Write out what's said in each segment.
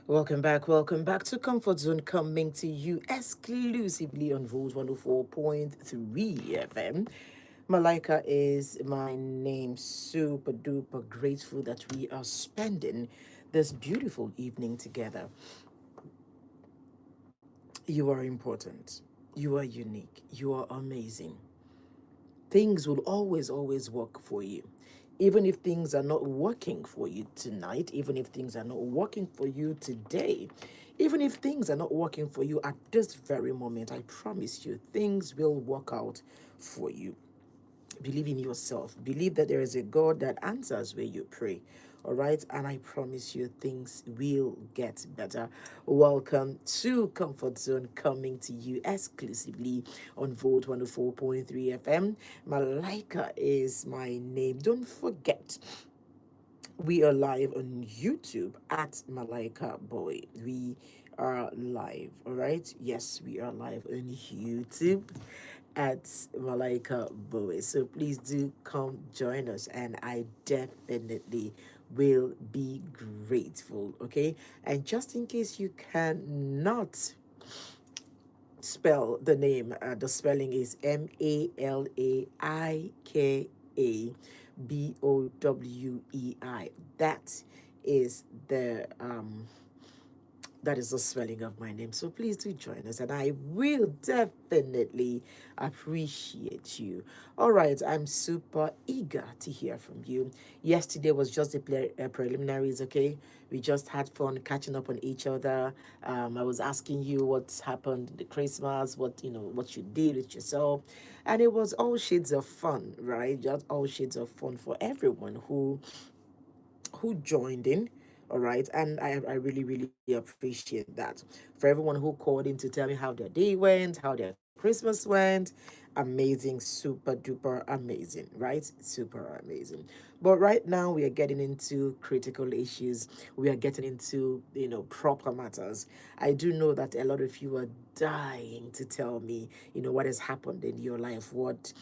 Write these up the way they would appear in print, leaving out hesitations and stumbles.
Welcome back to Comfort Zone, coming to you exclusively on Volt 104.3 FM. Malaika is my name. Super duper grateful that we are spending this beautiful evening together. You are important. You are unique. You are amazing. Things will always work for you. Even if things are not working for you tonight, even if things are not working for you today, even if things are not working for you at this very moment, I promise you, things will work out for you. Believe in yourself. Believe that there is a God that answers when you pray. All right. And I promise you, things will get better. Welcome to Comfort Zone, coming to you exclusively on Volt 104.3 FM. Malaika is my name. Don't forget, we are live on YouTube at Malaika Bowei. We are live, all right? Yes, we are live on YouTube at Malaika Bowei. So please do come join us, and I definitely will be grateful, okay? And just in case you cannot spell the name, the spelling is Malaika Bowei. That is the spelling of my name. So please do join us, and I will definitely appreciate you. All right, I'm super eager to hear from you. Yesterday was just the preliminaries, okay? We just had fun catching up on each other. I was asking you what's happened the Christmas, what you did with yourself, and it was all shades of fun, right? Just all shades of fun for everyone who joined in. All right, and I really appreciate that. For everyone who called in to tell me how their day went, how their Christmas went, amazing, super duper amazing, right? Super amazing. But right now we are getting into critical issues. We are getting into proper matters. I do know that a lot of you are dying to tell me what has happened in your life, what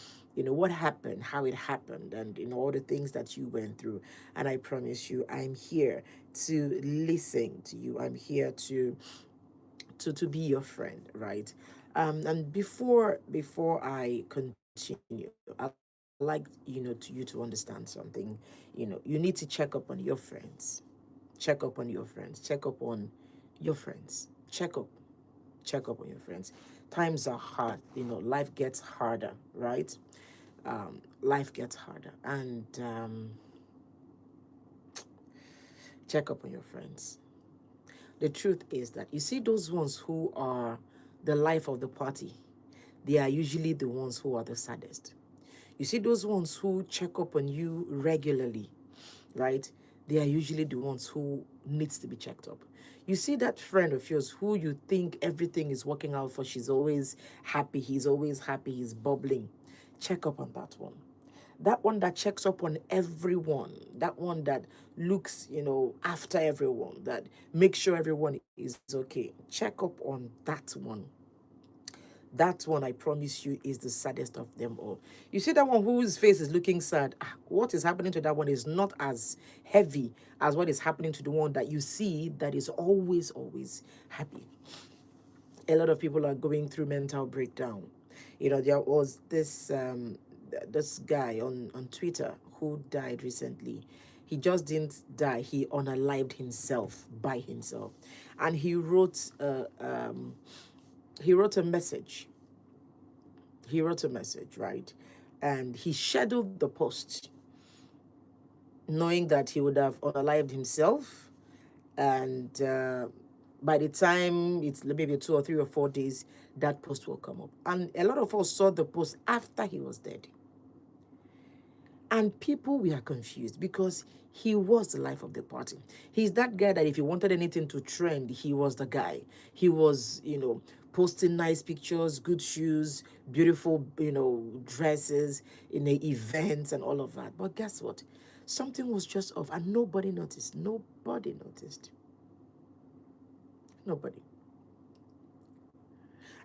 happened, how it happened, and all the things that you went through. And I promise you, I'm here to listen to you. I'm here to be your friend, right? And before I continue, I like to you to understand something. You need to check up on your friends. Check up on your friends. Check up on your friends. Check up on your friends. Times are hard. Life gets harder, right? Life gets harder, and check up on your friends. The truth is that you see those ones who are the life of the party, they are usually the ones who are the saddest. You see those ones who check up on you regularly, right? They are usually the ones who needs to be checked up. You see that friend of yours who you think everything is working out for, she's always happy, he's always happy, he's bubbling. Check up on that one. That one that checks up on everyone, that one that looks after everyone, that makes sure everyone is okay. Check up on that one. That one, I promise you, is the saddest of them all. You see that one whose face is looking sad. What is happening to that one is not as heavy as what is happening to the one that you see that is always happy. A lot of people are going through mental breakdown. There was this guy on Twitter who died recently. He just didn't die. He unalived himself by himself, and he wrote a message. He wrote a message, right? And he scheduled the post, knowing that he would have unalived himself, and by the time it's maybe 2 or 3 or 4 days, that post will come up. And a lot of us saw the post after he was dead. And people were confused because he was the life of the party. He's that guy that if he wanted anything to trend, he was the guy. He was, posting nice pictures, good shoes, beautiful, dresses in the events and all of that. But guess what? Something was just off and nobody noticed. Nobody noticed. Nobody.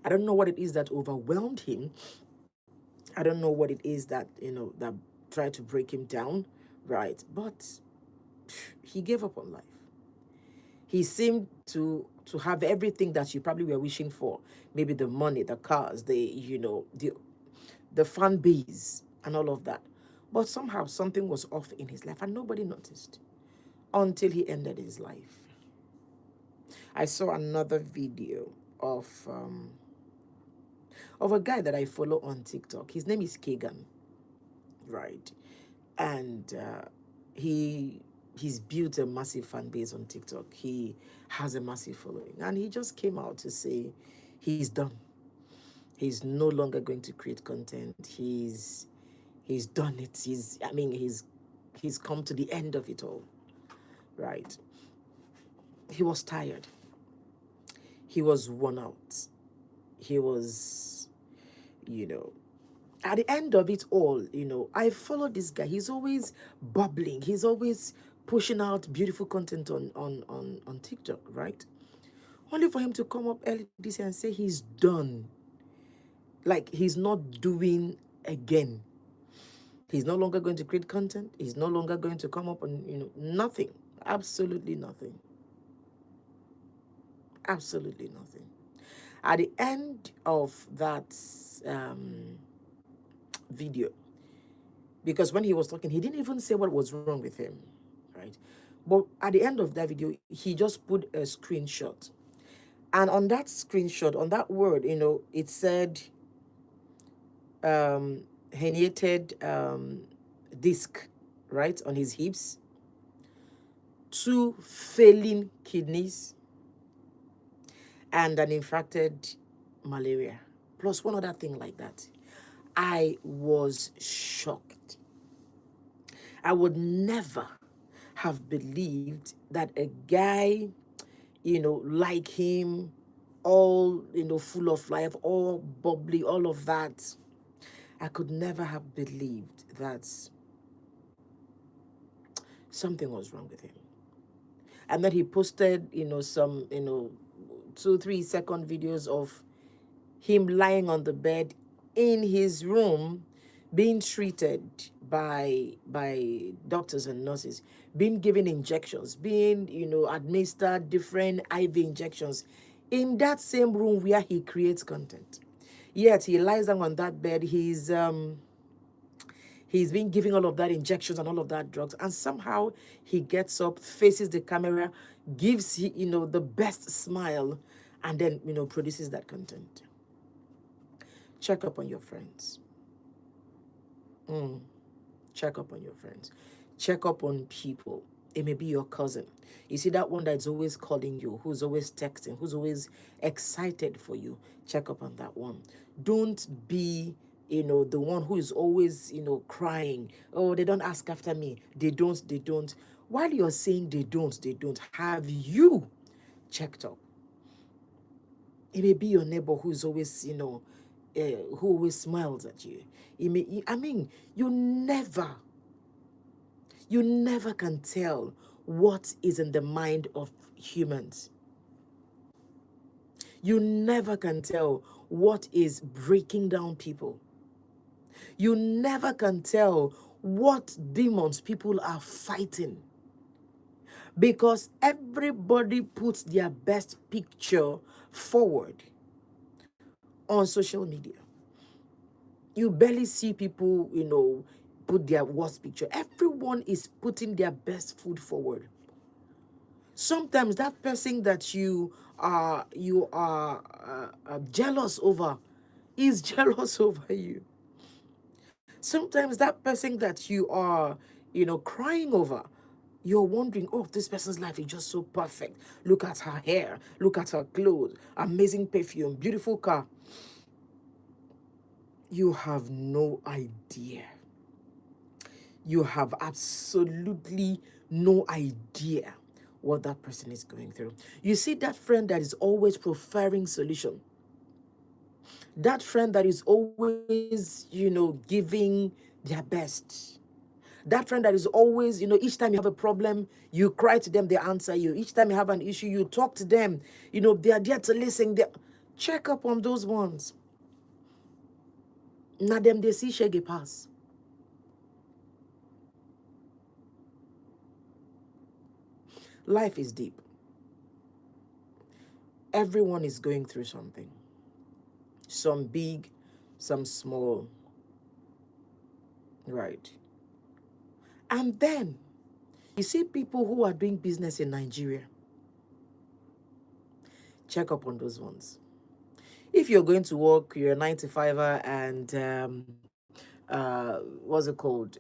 I don't know what it is that overwhelmed him. I don't know what it is that tried to break him down, right? But he gave up on life. He seemed to have everything that you probably were wishing for. Maybe the money, the cars, the fan base and all of that. But somehow something was off in his life and nobody noticed until he ended his life. I saw another video of a guy that I follow on TikTok. His name is Kagan, right? And he he's built a massive fan base on TikTok. He has a massive following, and he just came out to say he's done. He's no longer going to create content. He's done it. He's come to the end of it all, right? He was tired. He was worn out. He was, you know, at the end of it all, I follow this guy. He's always bubbling. He's always pushing out beautiful content on TikTok, right? Only for him to come up early this year and say he's done. Like he's not doing again. He's no longer going to create content. He's no longer going to come up and, nothing. Absolutely nothing. Absolutely nothing. At the end of that video, because when he was talking, he didn't even say what was wrong with him, right? But at the end of that video, he just put a screenshot. And on that screenshot, on that word, it said herniated disc, right, on his hips, 2 failing kidneys, and an infected malaria, plus one other thing like that. I was shocked. I would never have believed that a guy, like him, all, full of life, all bubbly, all of that. I could never have believed that something was wrong with him. And then he posted, some, 2-3 second videos of him lying on the bed in his room, being treated by doctors and nurses, being given injections, being, administered different IV injections in that same room where he creates content. Yet he lies down on that bed. He's been giving all of that injections and all of that drugs, and somehow he gets up, faces the camera, gives the best smile, and then produces that content. Check up on your friends. Check up on your friends. Check up on people. It may be your cousin. You see that one that's always calling you, who's always texting, who's always excited for you. Check up on that one. Don't be, the one who is always, crying. Oh, they don't ask after me. They don't. While you're saying they don't, have you checked up? It may be your neighbor who's always, who always smiles at you. You never can tell what is in the mind of humans. You never can tell what is breaking down people. You never can tell what demons people are fighting. Because everybody puts their best picture forward on social media. You barely see people, put their worst picture. Everyone is putting their best foot forward. Sometimes that person that you are jealous over is jealous over you. Sometimes that person that you are, crying over, you're wondering, oh, this person's life is just so perfect. Look at her hair, look at her clothes, amazing perfume, beautiful car. You have no idea. You have absolutely no idea what that person is going through. You see that friend that is always preferring solution. That friend that is always, giving their best. That friend that is always, each time you have a problem, you cry to them, they answer you. Each time you have an issue, you talk to them. They are there to listen. Check up on those ones. Now them they see shege pass. Life is deep. Everyone is going through something. Some big, some small. Right. And then you see people who are doing business in Nigeria. Check up on those ones. If you're going to work, you're a 9 to 5er, and what's it called?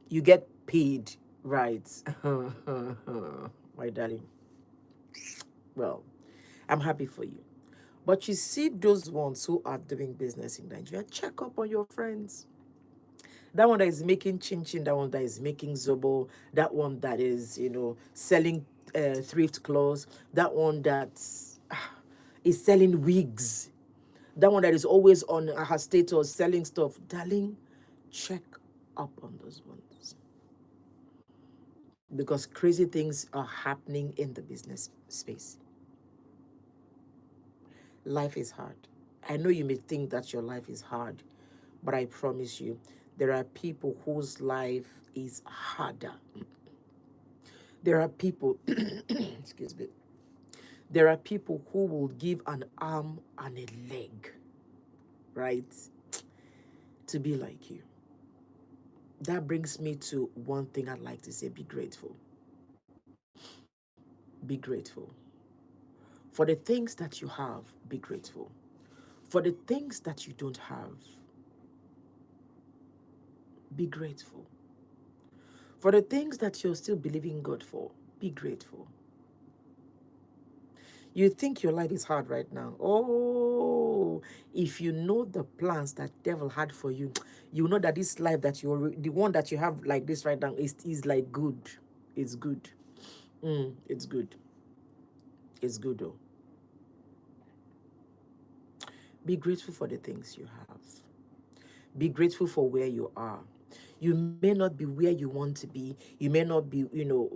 You get paid, right? My darling. Well, I'm happy for you. But you see those ones who are doing business in Nigeria, check up on your friends. That one that is making chin chin, that one that is making zobo, that one that is, selling thrift clothes, that one that is selling wigs, that one that is always on her status selling stuff. Darling, check up on those ones. Because crazy things are happening in the business space. Life is hard. I know you may think that your life is hard, but I promise you, there are people whose life is harder. There are people, excuse me, there are people who will give an arm and a leg, right, to be like you. That brings me to one thing I'd like to say: be grateful. Be grateful. For the things that you have, be grateful. For the things that you don't have, be grateful. For the things that you're still believing God for, be grateful. You think your life is hard right now. Oh, if you know the plans that devil had for you, you know that this life that the one that you have like this right now is like good. It's good. It's good. It's good though. Be grateful for the things you have. Be grateful for where you are. You may not be where you want to be. You may not be,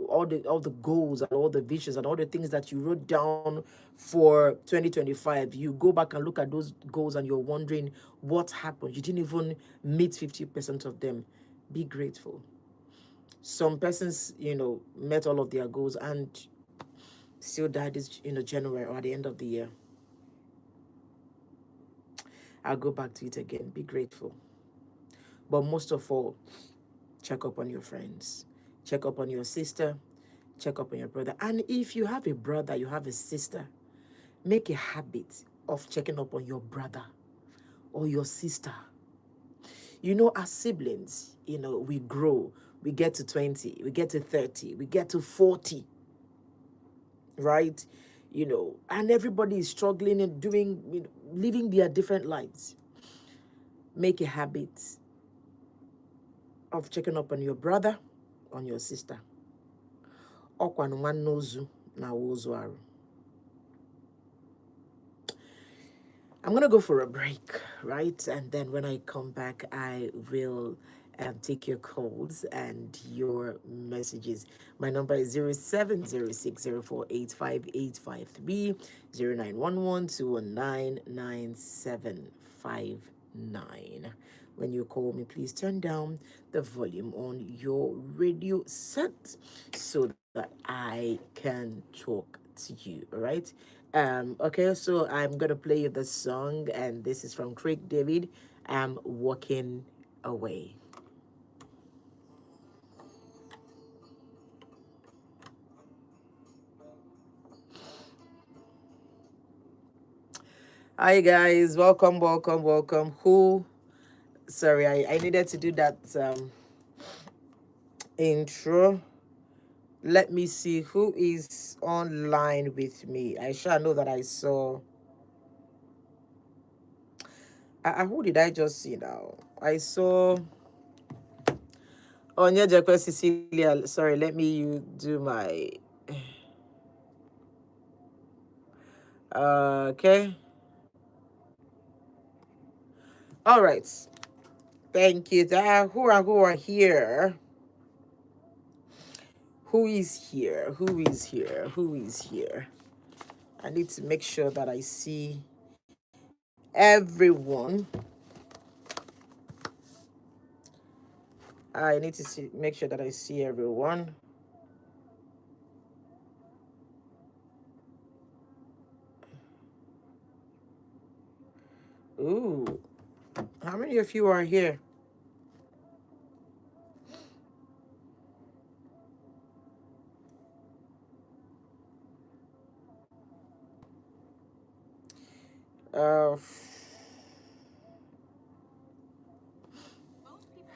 all the goals and all the visions and all the things that you wrote down for 2025. You go back and look at those goals and you're wondering what happened. You didn't even meet 50% of them. Be grateful. Some persons, met all of their goals and still died this, January or at the end of the year. I'll go back to it again. Be grateful. But most of all, check up on your friends. Check up on your sister. Check up on your brother. And if you have a brother, you have a sister, make a habit of checking up on your brother or your sister. As siblings, we grow. We get to 20, we get to 30, we get to 40, right? And everybody is struggling and doing, living their different lives. Make a habit of checking up on your brother, on your sister. Ọkwa nwanne ozu na ozu arụ. I'm going to go for a break, right? And then when I come back, I will take your calls and your messages. My number is 0706048583 0911-219-9759. When you call me, please turn down the volume on your radio set so that I can talk to you, all right? Okay, so I'm gonna play you the song, and this is from Craig David. I'm walking away. Hi guys, welcome, welcome, welcome. Sorry, I needed to do that intro. Let me see who is online with me. I sure know that I saw. Who did I just see now? I saw. Oh, Nyejekwe Cecilia. Sorry, let me do my. Okay. All right. Thank you. Who are here? Who is here? Who is here? Who is here? I need to make sure that I see everyone. I need to make sure that I see everyone. Ooh, how many of you are here? Uh,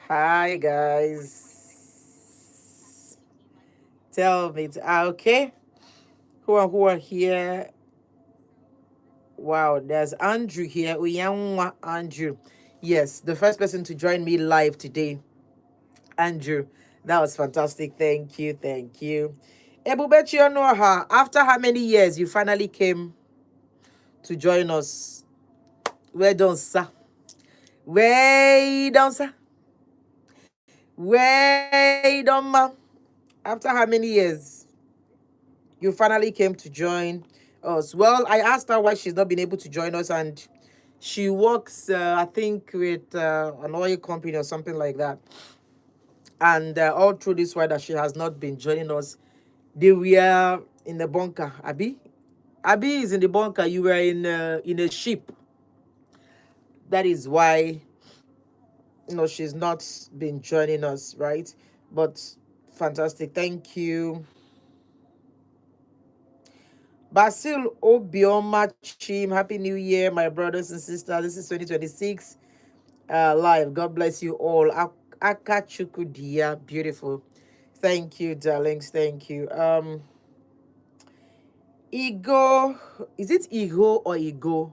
Hi guys. Tell me, okay? Who are here? Wow, there's Andrew here. Uyanwa Andrew. Yes, the first person to join me live today. Andrew, that was fantastic. Thank you, thank you. Ebubechi Onoha, after how many years you finally came to join us? Well done, sir. Well done, sir. Well done, ma. After how many years you finally came to join us? Well, I asked her why she's not been able to join us, and she works, I think, with an oil company or something like that. And all through this while that she has not been joining us, they were in the bunker. Abi is in the bunker. You were in a ship. That is why she's not been joining us, right? But fantastic. Thank you. Basil Obioma Chim, Happy New Year, my brothers and sisters. This is 2026 live. God bless you all. Akachukudia, beautiful. Thank you, darlings. Thank you. Ego, is it ego or ego?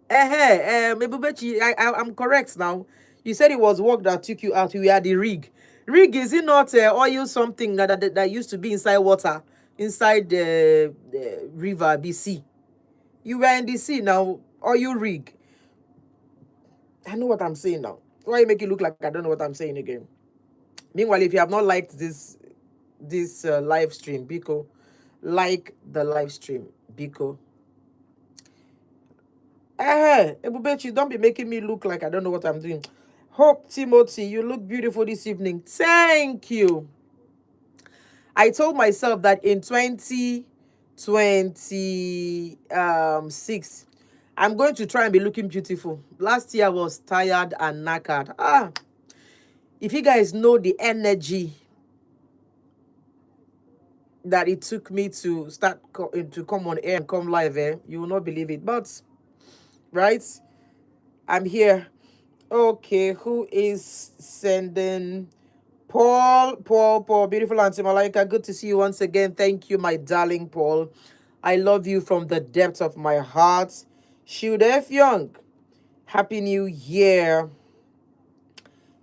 Ebubechi, I'm correct now. You said it was work that took you out. You had the rig. Rig, is it not oil something that used to be inside water, inside the river, BC? You were in the sea now. Oil rig. I know what I'm saying now. Why you make it look like I don't know what I'm saying again? Meanwhile, if you have not liked this live stream, Biko, like the live stream, Biko. Ebubechi, don't be making me look like I don't know what I'm doing. Hope Timothy, you look beautiful this evening. Thank you. I told myself that in 2026, I'm going to try and be looking beautiful. Last year I was tired and knackered. If you guys know the energy that it took me to to come on air and come live, you will not believe it. But right, I'm here. Okay, who is sending? Paul, beautiful Auntie Malaika. Good to see you once again. Thank you, my darling Paul. I love you from the depths of my heart. Shield F. Young, Happy New Year.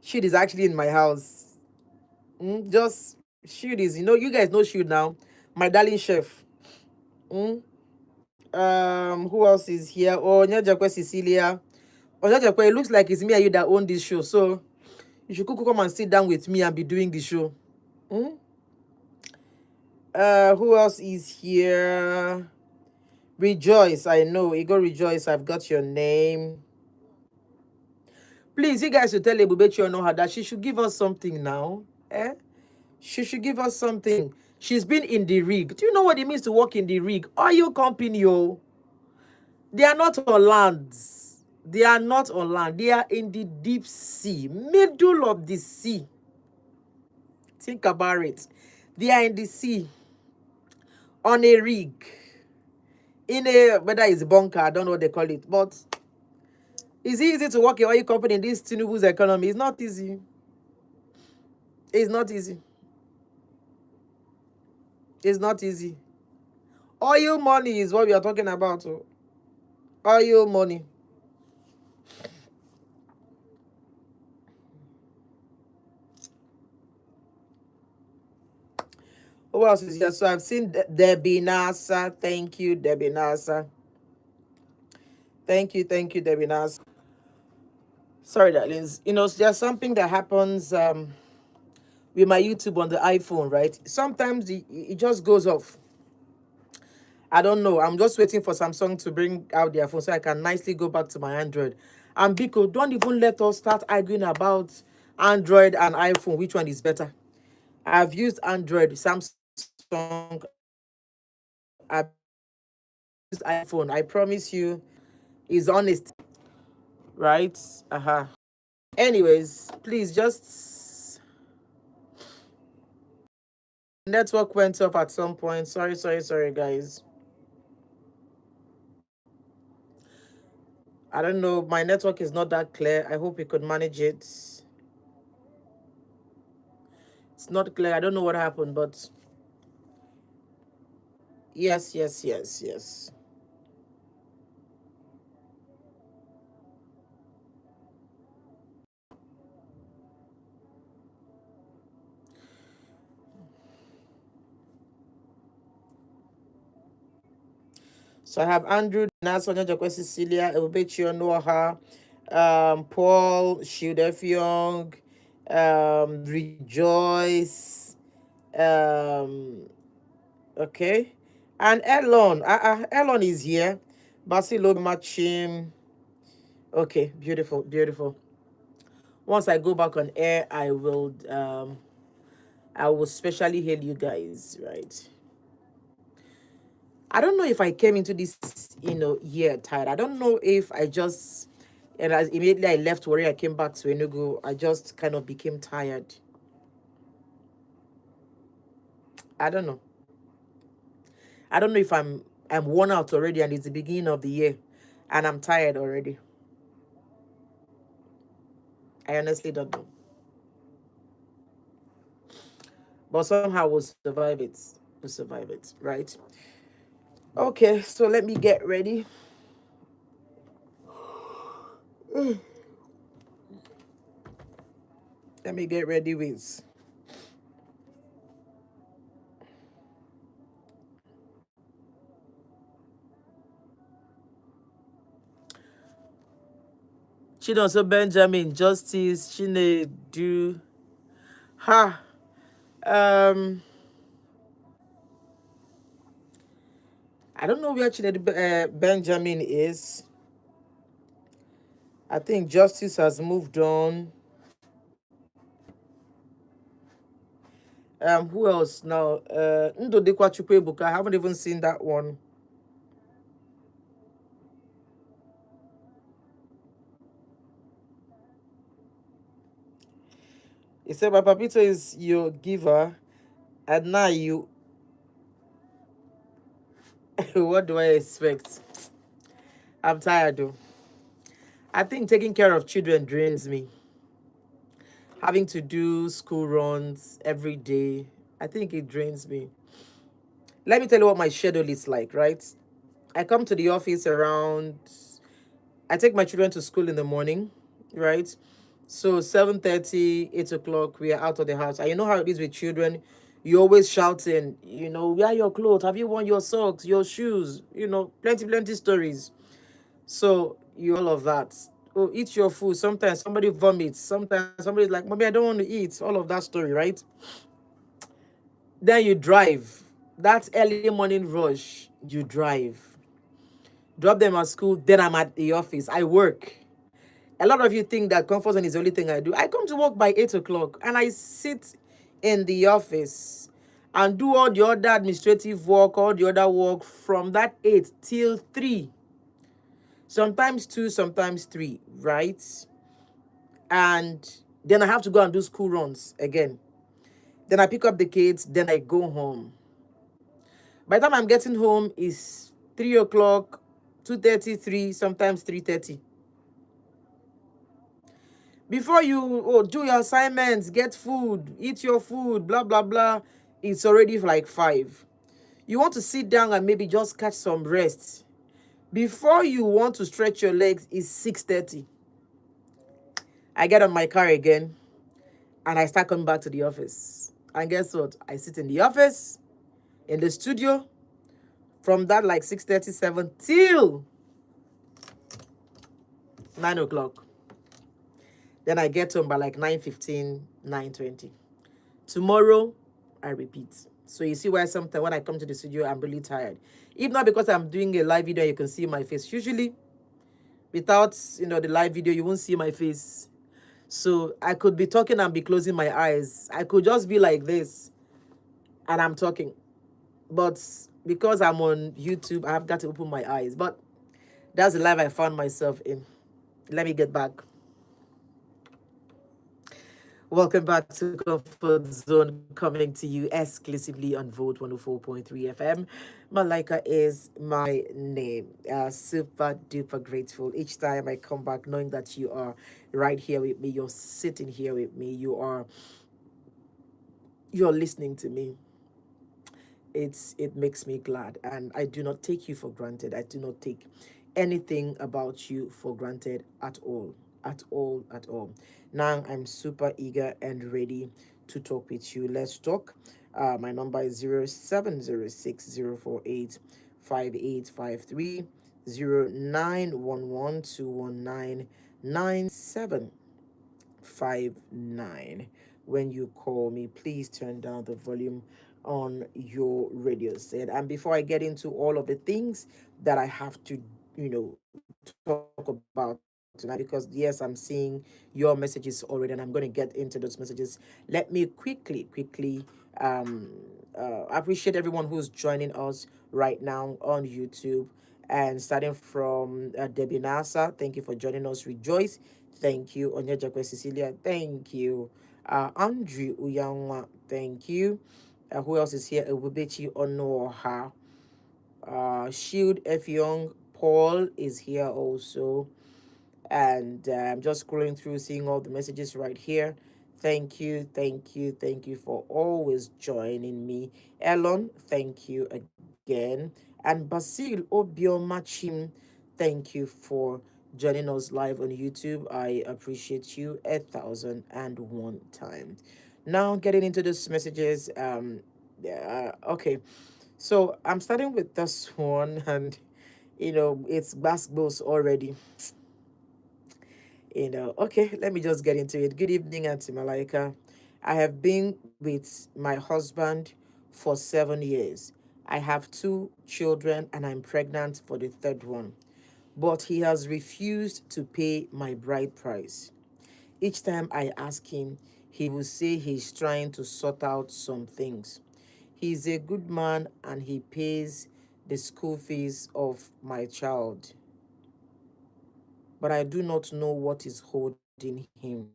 Shield is actually in my house. Just Shield is, you guys know Shield now. My darling chef. Mm, who else is here? Oh, Nyajakwe Cecilia. Oh, Nyajakwe, it looks like it's me and you that own this show. So you should come and sit down with me and be doing the show. Mm? Who else is here? Rejoice, I know. Ego Rejoice, I've got your name. Please, you guys should tell Ebubechi Onoha that she should give us something now. Eh? She should give us something. She's been in the rig. Do you know what it means to work in the rig? Oil company, oh. They are not on land. They are not on land. They are in the deep sea, middle of the sea. Think about it. They are in the sea, on a rig, in a, whether it's bunker, I don't know what they call it, but it's easy to work a oil company in this Tinubu's economy. It's not easy. It's not easy. It's not easy. Oil money is what we are talking about. Oh. Oil money. Who else is here? So I've seen Debbie Nasa. Thank you, Debbie Nasa. Thank you, Debbie Nasa. Sorry, darlings. There's something that happens with my YouTube on the iPhone, right? Sometimes it just goes off. I don't know. I'm just waiting for Samsung to bring out their phone so I can nicely go back to my Android. And Biko, don't even let us start arguing about Android and iPhone. Which one is better? I've used Android, Samsung, I've iPhone. I promise you, is honest, right? Anyways, please just network went off at some point. Sorry, guys. I don't know. My network is not that clear. I hope we could manage it. It's not clear. I don't know what happened, but yes. So I have Andrew, Nasonya Jokwe, Cecilia, Ebubechio, Noah, Paul, Shildef Rejoice, um, okay, and Elon. Elon is here. Basilo Machim. Okay, beautiful. Once I go back on air, I will specially hail you guys, right? I don't know if I came into this, year tired. I don't know if I just, and as immediately I left Warrior, I came back to Enugu, I just kind of became tired. I don't know. I don't know if I'm worn out already and it's the beginning of the year and I'm tired already. I honestly don't know. But somehow we'll survive it. We'll survive it, right? Okay, so let me get ready. Let me get ready with. Chinonso Benjamin, Justice, Chinedu. Ha. Um, I don't know where Chinedu Benjamin is. I think Justice has moved on. Who else now? Ndodekwa Chukwebuka. I haven't even seen that one. He said, "My papito is your giver, and now you." What do I expect? I'm tired though. I think taking care of children drains me. Having to do school runs every day, I think it drains me. Let me tell you what my schedule is like, right? I come to the office around, I take my children to school in the morning, right? So 7:30, 8 o'clock, we are out of the house. And you know how it is with children. You always shouting, where your clothes? Have you worn your socks, your shoes? Plenty stories. So you all of that. Oh, eat your food. Sometimes somebody vomits. Sometimes somebody's like, Mommy, I don't want to eat. All of that story, right? Then you drive. That early morning rush, you drive. Drop them at school, then I'm at the office. I work. A lot of you think that comfort zone is the only thing I do. I come to work by 8 o'clock and I sit in the office and do all the other administrative work, all the other work from that 8 till 3. Sometimes 2, sometimes 3, right? And then I have to go and do school runs again. Then I pick up the kids, then I go home. By the time I'm getting home, it's 3 o'clock, 2:33, sometimes 3:30. Before you do your assignments, get food, eat your food, blah, blah, blah, it's already like 5. You want to sit down and maybe just catch some rest. Before you want to stretch your legs, it's 6:30. I get on my car again and I start coming back to the office. And guess what? I sit in the office, in the studio, from that like 6:37 till 9 o'clock. Then I get home by like 9:15, 9:20. Tomorrow, I repeat. So you see why sometimes when I come to the studio, I'm really tired. If not because I'm doing a live video, you can see my face. Usually, without the live video, you won't see my face. So I could be talking and be closing my eyes. I could just be like this, and I'm talking. But because I'm on YouTube, I've got to open my eyes. But that's the life I found myself in. Let me get back. Welcome back to Comfort Zone, coming to you exclusively on Vote 104.3 FM. Malaika is my name. Super duper grateful each time I come back, knowing that you are right here with me. You're sitting here with me. You're listening to me. It makes me glad, and I do not take you for granted. I do not take anything about you for granted at all, at all, at all. Now I'm super eager and ready to talk with you. Let's talk. My number is 0706 048 5853 0911 When you call me, please turn down the volume on your radio set. And before I get into all of the things that I have to, talk about tonight, because yes, I'm seeing your messages already, and I'm going to get into those messages. Let me quickly appreciate everyone who's joining us right now on YouTube. And starting from Debbie Nasa, thank you for joining us. Rejoice, thank you. Onyajakwe Cecilia, thank you. Andrew Uyanwa, thank you. Who else is here? Ebubechi Onoha. Shield F. Young, Paul is here also. And I'm just scrolling through, seeing all the messages right here. Thank you, thank you, thank you for always joining me. Elon, thank you again. And Basil Obiomachim, thank you for joining us live on YouTube. I appreciate you 1,001 times. Now, getting into those messages. Okay. So I'm starting with this one, and it's basketballs already. Okay, let me just get into it. Good evening, Auntie Malaika. I have been with my husband for 7 years. I have two children and I'm pregnant for the third one. But he has refused to pay my bride price. Each time I ask him, he will say he's trying to sort out some things. He's a good man and he pays the school fees of my child. But I do not know what is holding him.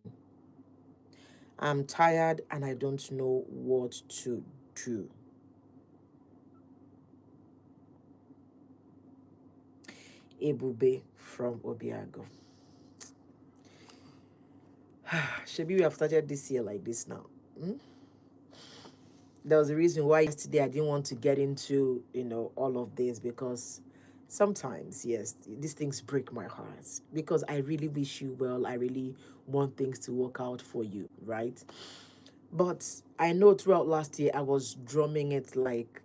I'm tired and I don't know what to do. Ebube from Obiago. Should we have started this year like this now? Hmm? There was a reason why yesterday I didn't want to get into, all of this, because sometimes, yes, these things break my heart, because I really wish you well. I really want things to work out for you, right? But I know throughout last year I was drumming it, like,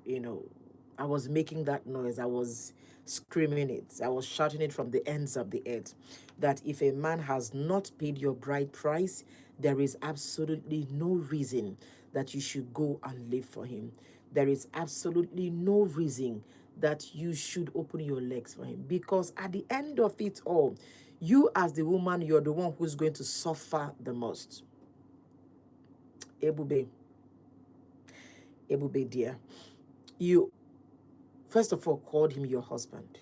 I was making that noise. I was screaming it. I was shouting it from the ends of the earth, that if a man has not paid your bride price, there is absolutely no reason that you should go and live for him. There is absolutely no reason that you should open your legs for him, because at the end of it all, you as the woman, you're the one who's going to suffer the most. Ebube, Ebube dear, you first of all called him your husband.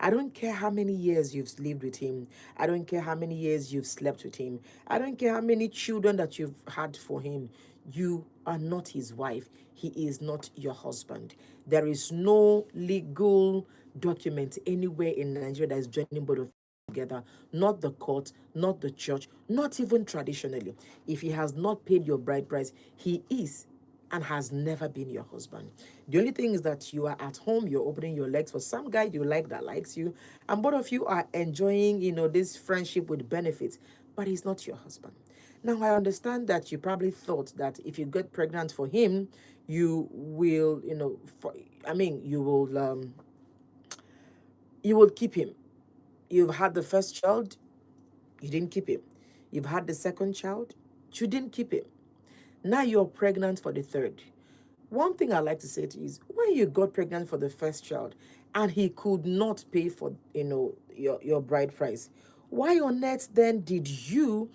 I don't care how many years you've lived with him. I don't care how many years you've slept with him. I don't care how many children that you've had for him. You are not his wife. He is not your husband. There is no legal document anywhere in Nigeria that is joining both of you together. Not the court, not the church, not even traditionally. If he has not paid your bride price, he is and has never been your husband. The only thing is that you are at home, you're opening your legs for some guy you like that likes you, and both of you are enjoying, this friendship with benefits, but he's not your husband. Now, I understand that you probably thought that if you get pregnant for him, you will, you will keep him. You've had the first child, you didn't keep him. You've had the second child, you didn't keep him. Now you're pregnant for the third. One thing I like to say to you is, when you got pregnant for the first child and he could not pay for, your bride price, why on earth then did you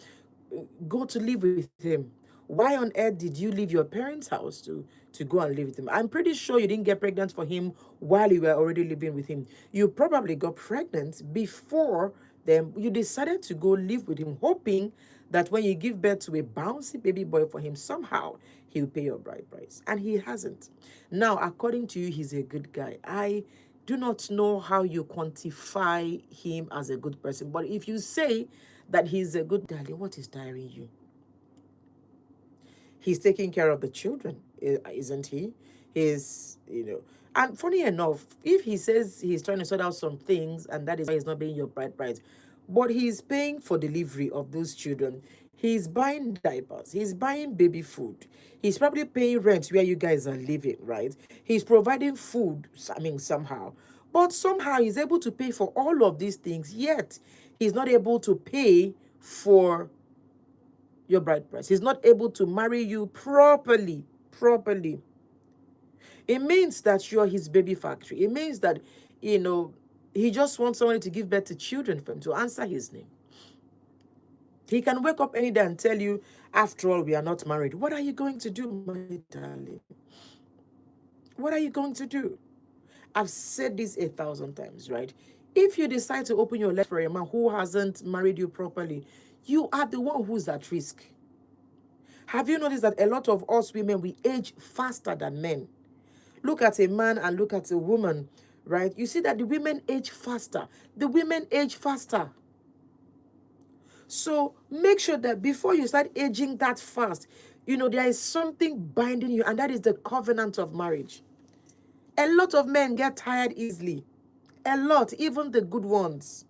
go to live with him? Why on earth did you leave your parents' house to go and live with him? I'm pretty sure you didn't get pregnant for him while you were already living with him. You probably got pregnant before then. You decided to go live with him, hoping that when you give birth to a bouncy baby boy for him, somehow he'll pay your bride price. And he hasn't. Now, according to you, he's a good guy. I do not know how you quantify him as a good person, but if you say that he's a good darling, what is tiring you? He's taking care of the children, isn't he? He's, and funny enough, if he says he's trying to sort out some things and that is why he's not paying your bride price, but he's paying for delivery of those children, he's buying diapers, he's buying baby food, he's probably paying rent where you guys are living, right? He's providing food, I mean, somehow. But somehow he's able to pay for all of these things, yet he's not able to pay for your bride price. He's not able to marry you properly. Properly. It means that you're his baby factory. It means that, he just wants somebody to give birth to children for him, to answer his name. He can wake up any day and tell you, after all, we are not married. What are you going to do, my darling? What are you going to do? I've said this 1,000 times, right? If you decide to open your legs for a man who hasn't married you properly, you are the one who's at risk. Have you noticed that a lot of us women, we age faster than men? Look at a man and look at a woman, right? You see that the women age faster. The women age faster. So make sure that before you start aging that fast, there is something binding you, and that is the covenant of marriage. A lot of men get tired easily. A lot, even the good ones.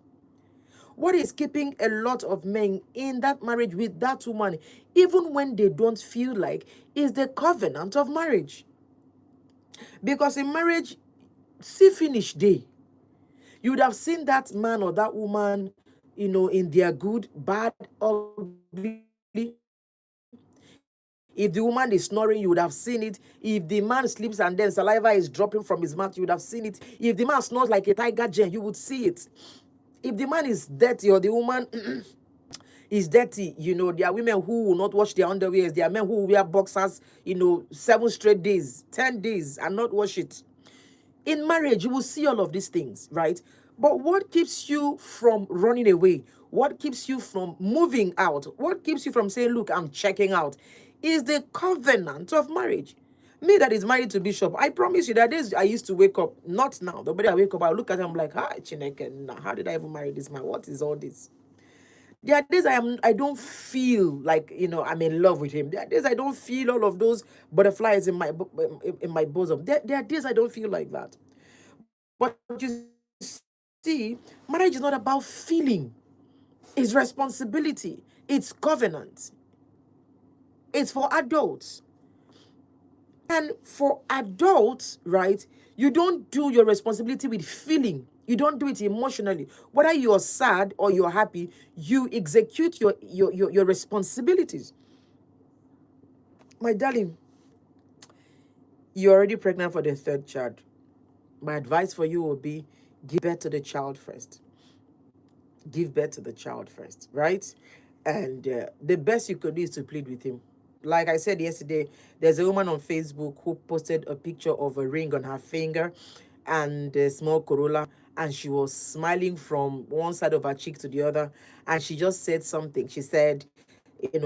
What is keeping a lot of men in that marriage with that woman, even when they don't feel like, is the covenant of marriage. Because in marriage, see finish day, you would have seen that man or that woman, in their good, bad, ugly. If the woman is snoring, you would have seen it. If the man sleeps and then saliva is dropping from his mouth, you would have seen it. If the man snores like a tiger gen, you would see it. If the man is dirty or the woman is dirty, there are women who will not wash their underwears. There are men who will wear boxers, 7 straight days, 10 days and not wash it. In marriage, you will see all of these things, right? But what keeps you from running away? What keeps you from moving out? What keeps you from saying, look, I'm checking out? Is the covenant of marriage. Me that is married to Bishop, I promise you that days I used to wake up, not now, the day I wake up, I look at him, I'm like, hi, Chineke, nah, how did I even marry this man? What is all this? There are days I don't feel like, I'm in love with him. There are days I don't feel all of those butterflies in my bosom. There are days I don't feel like that. But you see, marriage is not about feeling. It's responsibility. It's covenant. It's for adults. And for adults, right, you don't do your responsibility with feeling. You don't do it emotionally. Whether you're sad or you're happy, you execute your responsibilities. My darling, you're already pregnant for the 3rd child. My advice for you will be give birth to the child first. Give birth to the child first, right? And the best you could do is to plead with him. Like I said yesterday, there's a woman on Facebook who posted a picture of a ring on her finger and a small Corolla, and she was smiling from one side of her cheek to the other, and she just said something. She said,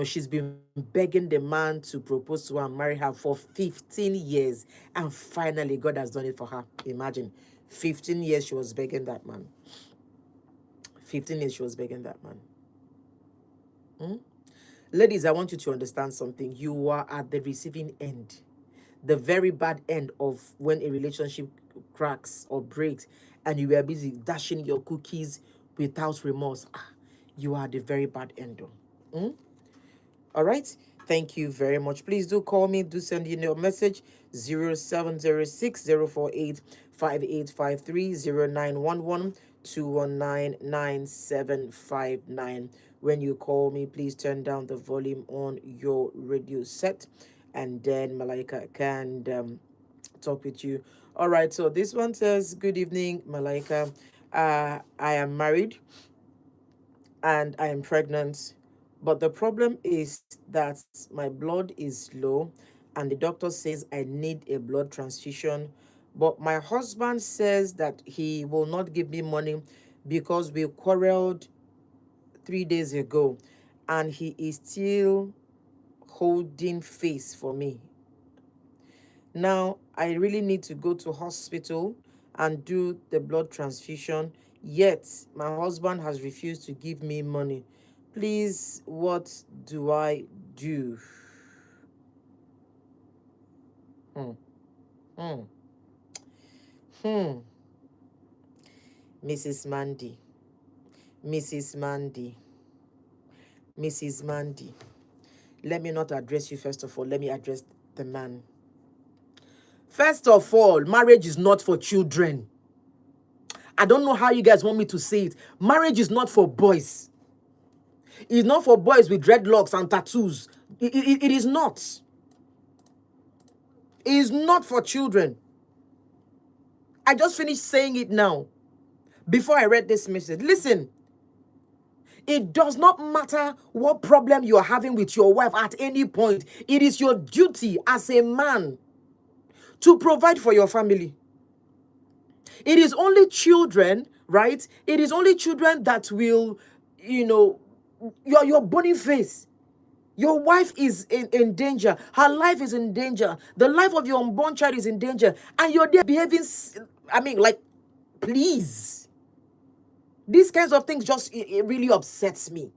she's been begging the man to propose to her and marry her for 15 years, and finally God has done it for her. Imagine, 15 years she was begging that man. 15 years she was begging that man. Ladies, I want you to understand something. You are at the receiving end, the very bad end of when a relationship cracks or breaks and you were busy dashing your cookies without remorse. You are at the very bad end. All right. Thank you very much. Please do call me. Do send in your message 0706 048 5853 0911 219 9759. When you call me, please turn down the volume on your radio set, and then Malaika can talk with you. All right. So this one says, good evening, Malaika. I am married and I am pregnant But the problem is that my blood is low, and the doctor says I need a blood transfusion. But my husband says that he will not give me money because we quarreled 3 days ago, and he is still holding face for me. Now, I really need to go to hospital and do the blood transfusion, yet my husband has refused to give me money. Please, what do I do? Hmm. Hmm. Hmm. Mrs. Mandy. Mrs. Mandy. Mrs. Mandy. Let me not address you first of all. Let me address the man. First of all, marriage is not for children. I don't know how you guys want me to say it. Marriage is not for boys. It's not for boys with dreadlocks and tattoos. It is not. It is not for children. I just finished saying it now before I read this message. Listen, it does not matter what problem you are having with your wife at any point. It is your duty as a man to provide for your family. It is only children, right? It is only children that will, you know, your boniface. Your wife is in danger. Her life is in danger. The life of your unborn child is in danger. And you're there behaving, I mean, like, please. These kinds of things just, it really upsets me.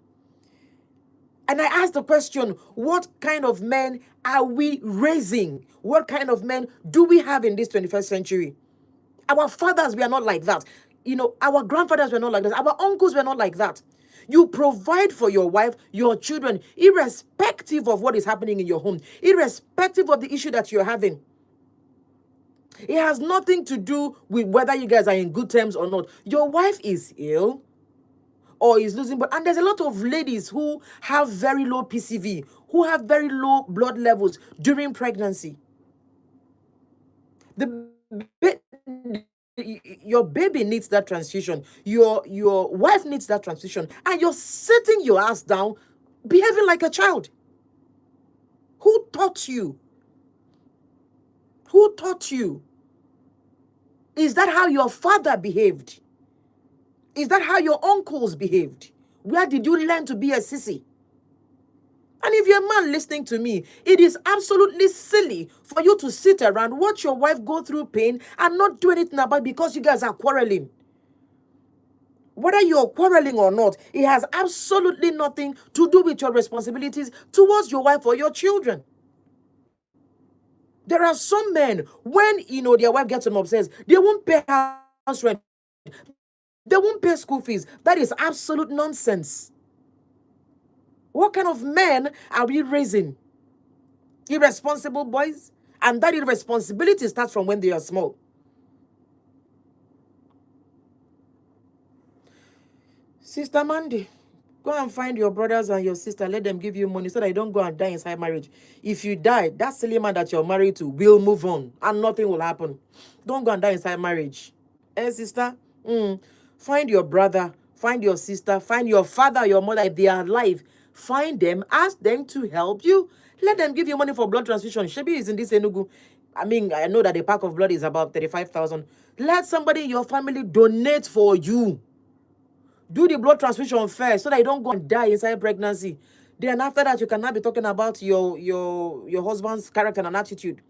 And I ask the question, what kind of men are we raising? What kind of men do we have in this 21st century? Our fathers were not like that. Our grandfathers were not like that. Our uncles were not like that. You provide for your wife, your children, irrespective of what is happening in your home, irrespective of the issue that you're having. It has nothing to do with whether you guys are in good terms or not. Your wife is ill or is losing blood. And there's a lot of ladies who have very low PCV, who have very low blood levels during pregnancy. The your baby needs that transfusion. Your wife needs that transfusion, and you're sitting your ass down, behaving like a child. Who taught you? Who taught you? Is that how your father behaved? Is that how your uncles behaved? Where did you learn to be a sissy? And if you're a man listening to me, it is absolutely silly for you to sit around, watch your wife go through pain, and not do anything about it because you guys are quarreling. Whether you're quarreling or not, it has absolutely nothing to do with your responsibilities towards your wife or your children. There are some men, when their wife gets them upstairs, they won't pay house rent, they won't pay school fees. That is absolute nonsense. What kind of men are we raising? Irresponsible boys? And that irresponsibility starts from when they are small. Sister Mandy, go and find your brothers and your sister. Let them give you money so that you don't go and die inside marriage. If you die, that silly man that you're married to will move on and nothing will happen. Don't go and die inside marriage. Sister, find your brother, find your sister, find your father, your mother. If they are alive, find them, ask them to help you. Let them give you money for blood transfusion. Shebi is in this Enugu. I mean, I know that the pack of blood is about 35,000. Let somebody in your family donate for you. Do the blood transfusion first so that you don't go and die inside pregnancy. Then after that, you cannot be talking about your husband's character and attitude.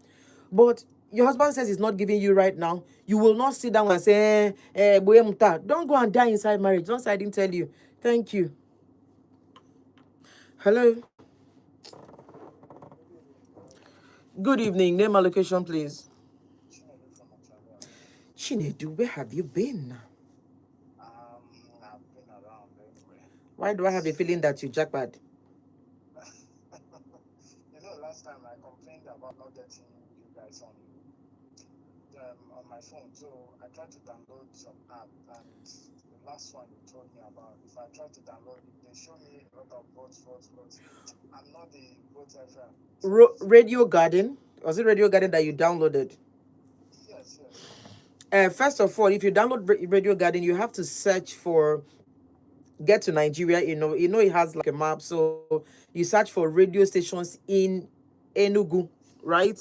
But your husband says he's not giving you right now. You will not sit down and say, don't go and die inside marriage. Don't say I didn't tell you. Thank you. Hello. Good evening. Name and location, please. Chinedu, where have you been? I've been around everywhere. Why do I have a feeling that you jackpot? Last time I complained about not getting you guys on my phone. So I tried to download some app, and the last one you told me about, if I try to download it, they show me a lot of votes. I'm not the vote FM. Radio Garden. Was it Radio Garden that you downloaded? Yes. First of all, if you download Radio Garden, you have to search for get to Nigeria, it has like a map. So you search for radio stations in Enugu, right?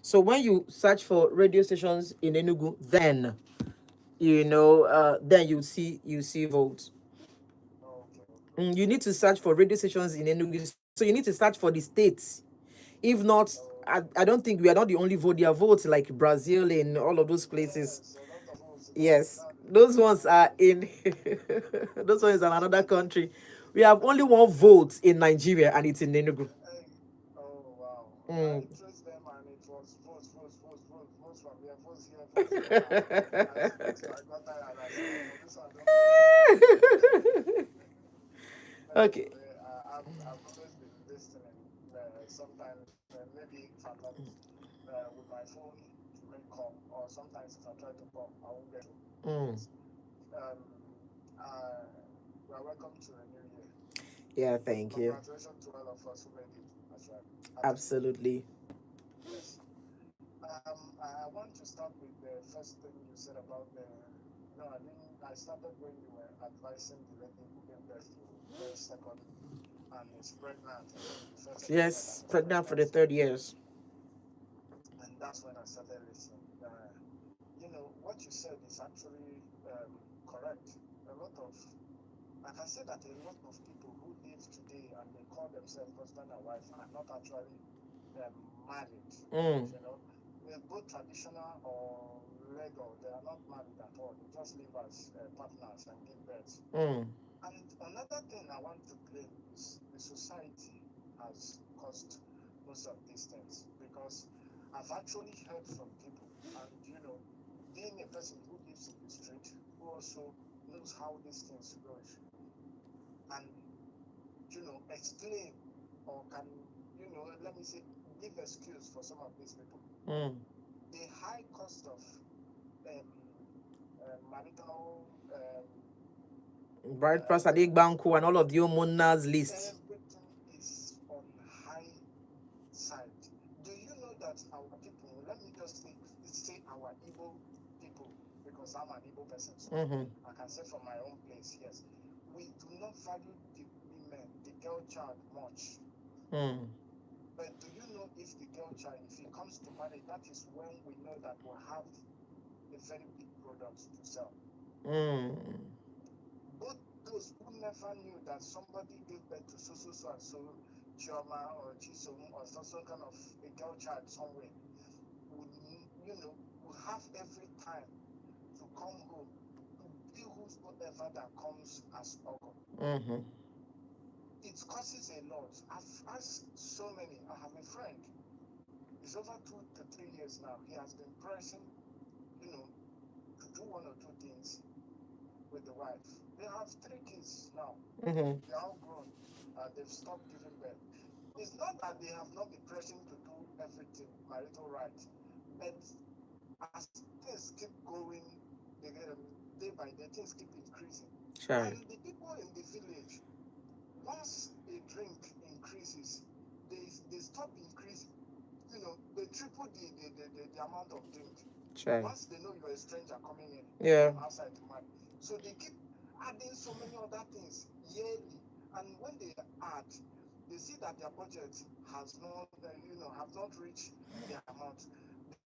So when you search for radio stations in Enugu, then you see votes. Okay, okay, okay. You need to search for radio stations in Enugu. So you need to search for the states. If not, I don't think we are not the only vote. There are votes like Brazil in all of those places. Yes, a lot of holes in Yes, that those ones are in those ones are another country. We have only one vote in Nigeria, and it's in Enugu. Hey, oh wow. Mm. I traced them and it was votes, votes, votes, votes, votes from here, votes here, votes here. I spoke to, I got tired and I said, oh, for this one, don't give me time. But Okay. anyway, I've always been listening. Sometimes, maybe if I'm not with my phone to make call, or sometimes if I try to call, I won't get through. Mm. Yes. Um, uh, we are welcome to a new year. Yeah, thank you. Congratulations to all of us who made it as well. Happy New Year. Absolutely. Yes. I want to start with the first thing you said about the. No, I mean, I started when you were advising the lady who gave birth to the second and is pregnant. I think the first child and Yes, is pregnant for pregnant the for, third years. and that's when I started listening. What you said is actually correct. A lot of, I can say that a lot of people who live today and they call themselves husband and wife are not actually um, married. Mm. They're both traditional or legal. They are not married at all. They just live as partners and give birth. Mm. And another thing I want to blame is the society has caused most of these things because I've actually heard from people, and being a person who lives in the street, who also knows how these things goes, and explain or can let me say give excuse for some of these people. Mm. The high cost of um, marital Right, Prasadik Banku and all of the Omona's list. everything is on high side. Do you know that our people, let me just say our Igbo people, because I'm an Igbo person, so Mm-hmm. I can say from my own place, yes, we do not value the women, the girl child much. Mm. But do you know if the girl child, if it comes to marriage, that is when we know that we'll have a very big product to sell. Mm. Both those who never knew that somebody gave birth to so so so and so Chioma or Chisom or some kind of a girl child somewhere would would have every time to come home to be whosoever that comes as uncle. Mm-hmm. It causes a lot. I've asked so many. I have a friend. It's over 2 to 3 years now. He has been pressing, you know, to do one or two things with the wife. They have 3 kids now. Mm-hmm. They're all grown. They've stopped giving birth. It's not that they have not been pressing to do everything marital right, but as things keep going, day by day, things keep increasing. Sorry. And the people in the village, once a drink increases, they stop increasing. They triple the amount of drink. Sorry. Once they know you're a stranger coming in Yeah. from outside to marry. So they keep adding so many other things yearly. And when they add, they see that their budget has not, have not reached the amount.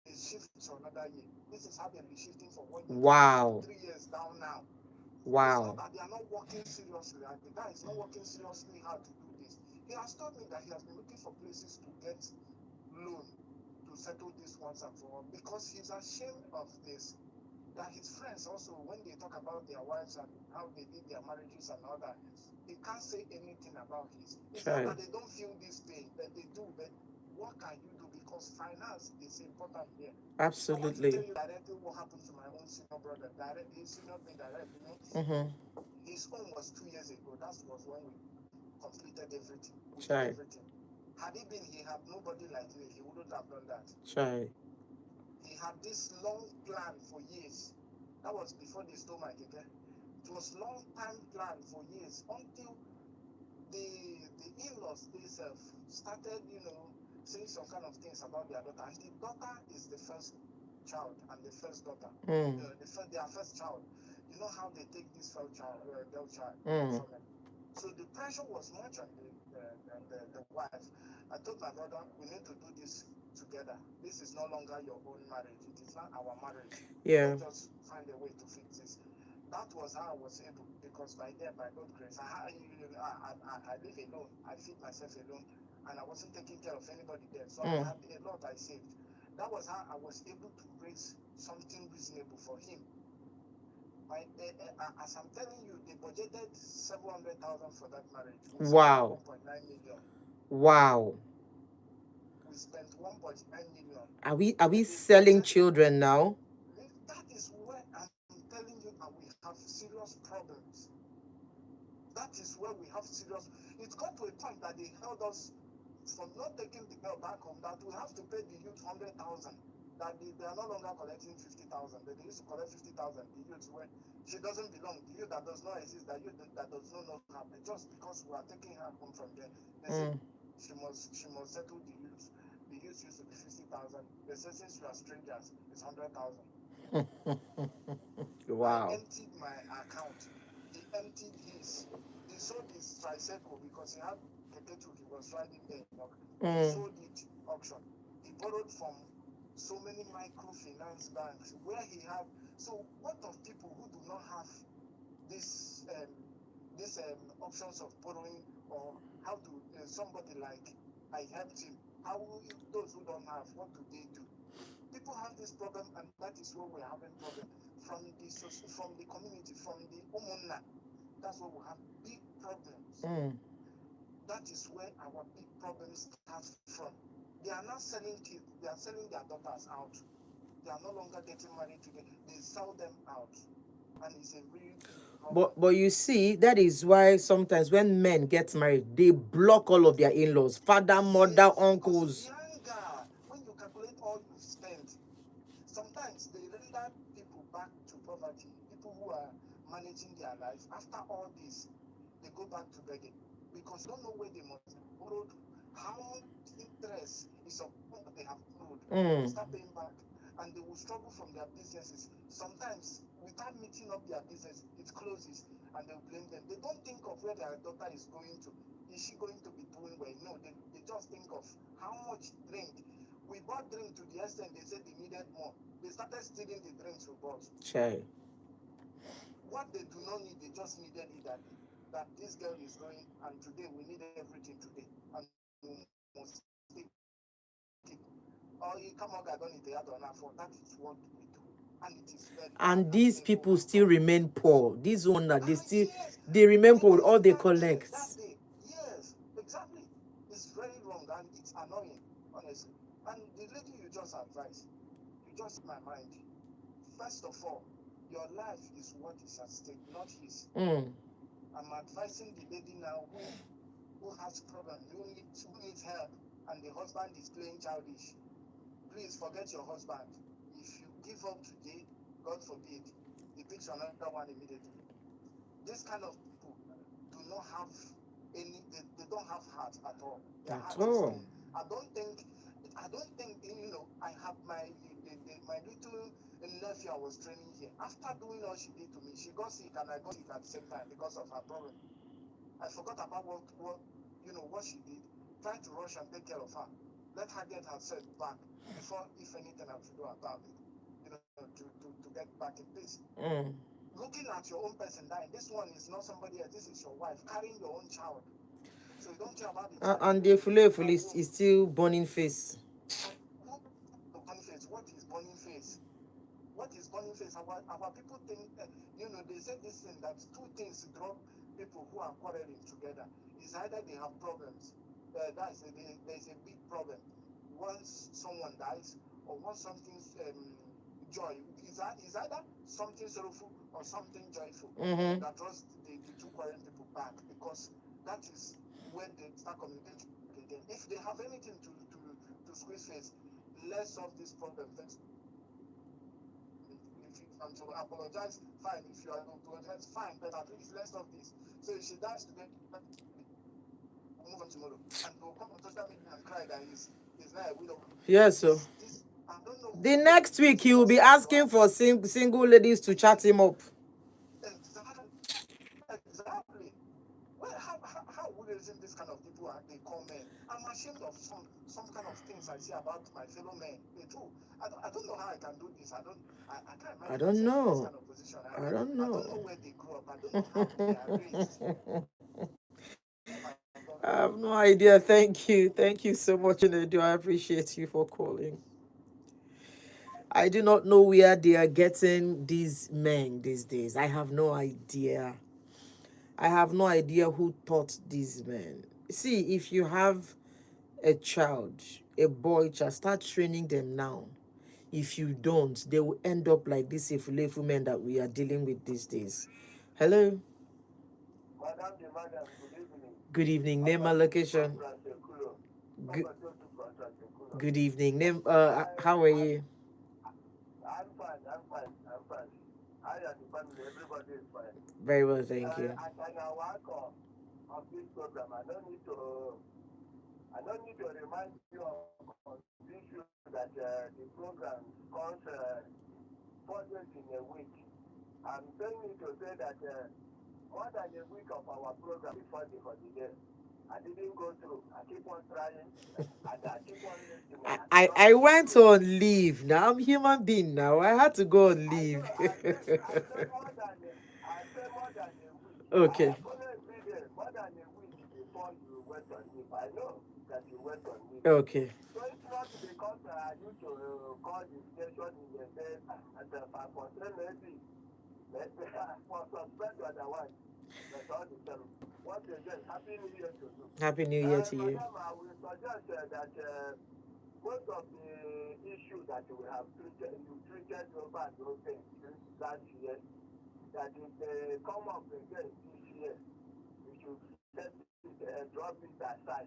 They shift to another year. This is how they've been shifting for 1 year, 2 years, Wow. 3 years down now. It's not Wow. that they are not working seriously. And the guy is not working seriously hard to do this. He has told me that he has been looking for places to get loan to settle this once and for all because he's ashamed of this. That his friends also, when they talk about their wives and how they did their marriages and all that, they can't say anything about his. It's not Sorry. that they don't feel this pain, but they do. But what can you do? Because finance is important here. I want to tell Absolutely. you directly what happened to my own senior brother. His senior me direct. Mm-hmm. His own was 2 years ago. That was when we completed everything. We did Sorry. everything. Had he been, he had nobody like me. He wouldn't have done that. Sorry. He had this long plan for years. That was before they stole my keke. It was long time plan for years until the in-laws themselves started, saying some kind of things about their daughter. And the daughter is the first child and the first daughter. Mm. Their first child. you know how they take this girl child Mm. from him. So the pressure was much on the wife. I told my brother, we need to do this together. This is no longer your own marriage. It is not our marriage. Yeah. Let's just find a way to fix this. That was how I was able, because by then, by God's grace, I live alone. I feed myself alone, and I wasn't taking care of anybody there. So I Mm. had a lot I saved. That was how I was able to raise something reasonable for him. As I'm telling you, they budgeted 700,000 for that marriage. We spent Wow. 1.9 million. Wow. We spent 1.9 million. Are we Then they selling budgeted. children now? That is where I'm telling you that we have serious problems. That is where we have serious. It got to a point that they held us from not taking the girl back home. That we have to pay the youth 100,000. That they are no longer collecting 50,000. They used to collect 50,000. The youth where she doesn't belong. The youth that does not exist. The youth that does not know her. Just because we are taking her home from there, they say Mm. she must settle the youth. The youth used to be 50,000. They say since we are strangers, it's 100,000. I Wow. emptied my account. He emptied his. He sold his tricycle because he had Keketu. He was riding there in York. He Mm. sold it auction. He borrowed from so many microfinance banks where he had. So what of people who do not have this options of borrowing, or how to somebody like I helped him. How those who don't have, what do they do? People have this problem, and that is where we're having problem from the community, from the umuna. That's where we have big problems. Mm. That is where our big problems start from. They are not selling kids, they are selling their daughters out. They are no longer getting married to them, they sell them out. And it's a really big problem. But you see, that is why sometimes when men get married, they block all of their in-laws, father, mother, Yes, because of the uncles. anger. When you calculate all you've spent, sometimes they render people back to poverty. People who are managing their life, after all this, they go back to begging because they don't know where they must have borrowed, how much interest is upon what they have borrowed. They will Mm. start paying back, and they will struggle from their businesses. Sometimes, without meeting up their business, it closes, and they will blame them. They don't think of where their daughter is going to. Is she going to be doing well? No, they just think of how much drink. We bought drink to the extent they said they needed more. They started stealing the drinks we bought. Chai. What they do not need, they just needed it that this girl is going, and today we need everything today, and we must take it. Or you come on, I don't need to add on for. That is what we do, and it is very bad and painful from And these people still ah remain poor. This one that yes, they even remain if poor with all that they day, collect. yes, exactly. It's very wrong and it's annoying, honestly. And the lady you just advised, you just my mind. First of all, your life is what is at stake, not his. Mm. I'm advising the lady now who has problem, who needs help, and the husband is playing childish. Please forget your husband. If you give up today, God forbid, he picks another one immediately. This kind of people do not have they don't have heart at all. Their At heart is all. stone. I don't think I have my little nephew I was training here. After doing all she did to me, she got sick and I got sick at the same time because of her problem. I forgot about what she did. Try to rush and take care of her. Let her get herself back before, if anything, I should do about it. To get back in peace. Mm. Looking at your own person dying, this one is not somebody else. This is your wife carrying your own child. So you don't care about the child And the again. fully And is still burning face. burning face. What is burning face? What is burning face? Our people think, they say this thing that two things draw people who are quarreling together. Is either they have problems, there's a big problem. Once someone dies, or once something's joy, is either something sorrowful or something joyful Mm-hmm. that draws the two quarreling people back, because that is when they start communicating again. If they have anything to squeeze face, let's solve this problem first. If you want to apologize, fine. If you are to apologize, fine. But at least let's stop this. So if she dies today, we'll move on tomorrow. And we'll come on social media and cry that he's not a widow. Yes, so This I don't know the who next week teach he will us be how to asking act. for single ladies to chat him up. of people they call men. I'm ashamed of some kind of things I see about my fellow men. They do. I don't know how I can do this. I can't I imagine don't myself in this know. kind of position. I don't I don't know know. where they grew up. I don't know how they are raised. Oh my God. I have no idea. Thank you. Thank you so much, Chinedu. I appreciate you for calling. I do not know where they are getting these men these days. I have no idea. I have no idea who taught these men. See, if you have a child, a boy child, start training them now. If you don't, they will end up like this Ifulefu men that we are dealing with these days. Hello. Madam, the madam, good evening. Good evening. Name and Papa Totu location. from Brasekulo. Good, Papa Totu from Brasekulo. good evening. Name. I, How are I, you? I'm fine, I'm fine, I'm fine. I and the family, everybody is fine. Very well, thank you. As an work of this program, I don't need to remind you of the issue that the program comes 4 days in a week. I'm saying it to say that more than a week of our program before the holiday. I didn't go through. I keep on trying and I keep on listening. I went on leave. Now I'm human being now. I had to go on I leave. know. I say more than a week. Okay. I follow every day more than a week before you went on leave. I know that you went on leave. Okay. So it's not because I need to call the station in the day and I for maybe for suspect otherwise. That's all the time. Once again, happy New Year to you. Happy New Year to you. Madam, I will suggest that most of the issues that we have treated over those things last year, that if they come up again this year, we should set it, drop it aside.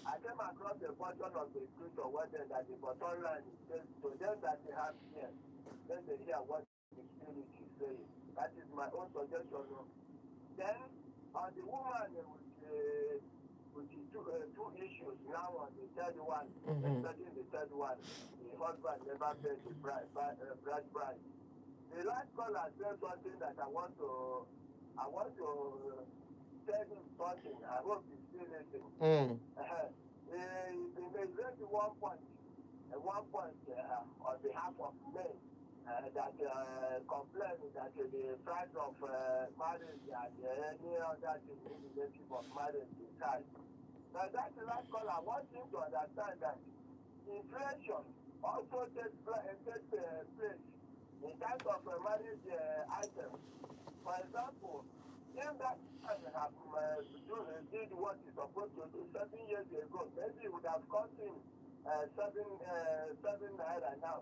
I came across a portion of the scripture where that the bottom line says to them that they have ears, then they hear what the Spirit is saying. That is my own suggestion. Then on the woman with the two issues now on the third one, especially the third one, the husband never paid the bride price. The last caller said something that I want to tell him something. I hope he's still listening. He made one point on behalf of men that complain that the price of marriage and any other thing in the relationship of marriage is high. Now that's the last call. I want him to understand that inflation also takes place in terms of marriage items. For example, if that man have did what he's supposed to do 7 years ago, maybe it would have cost him seven naira now.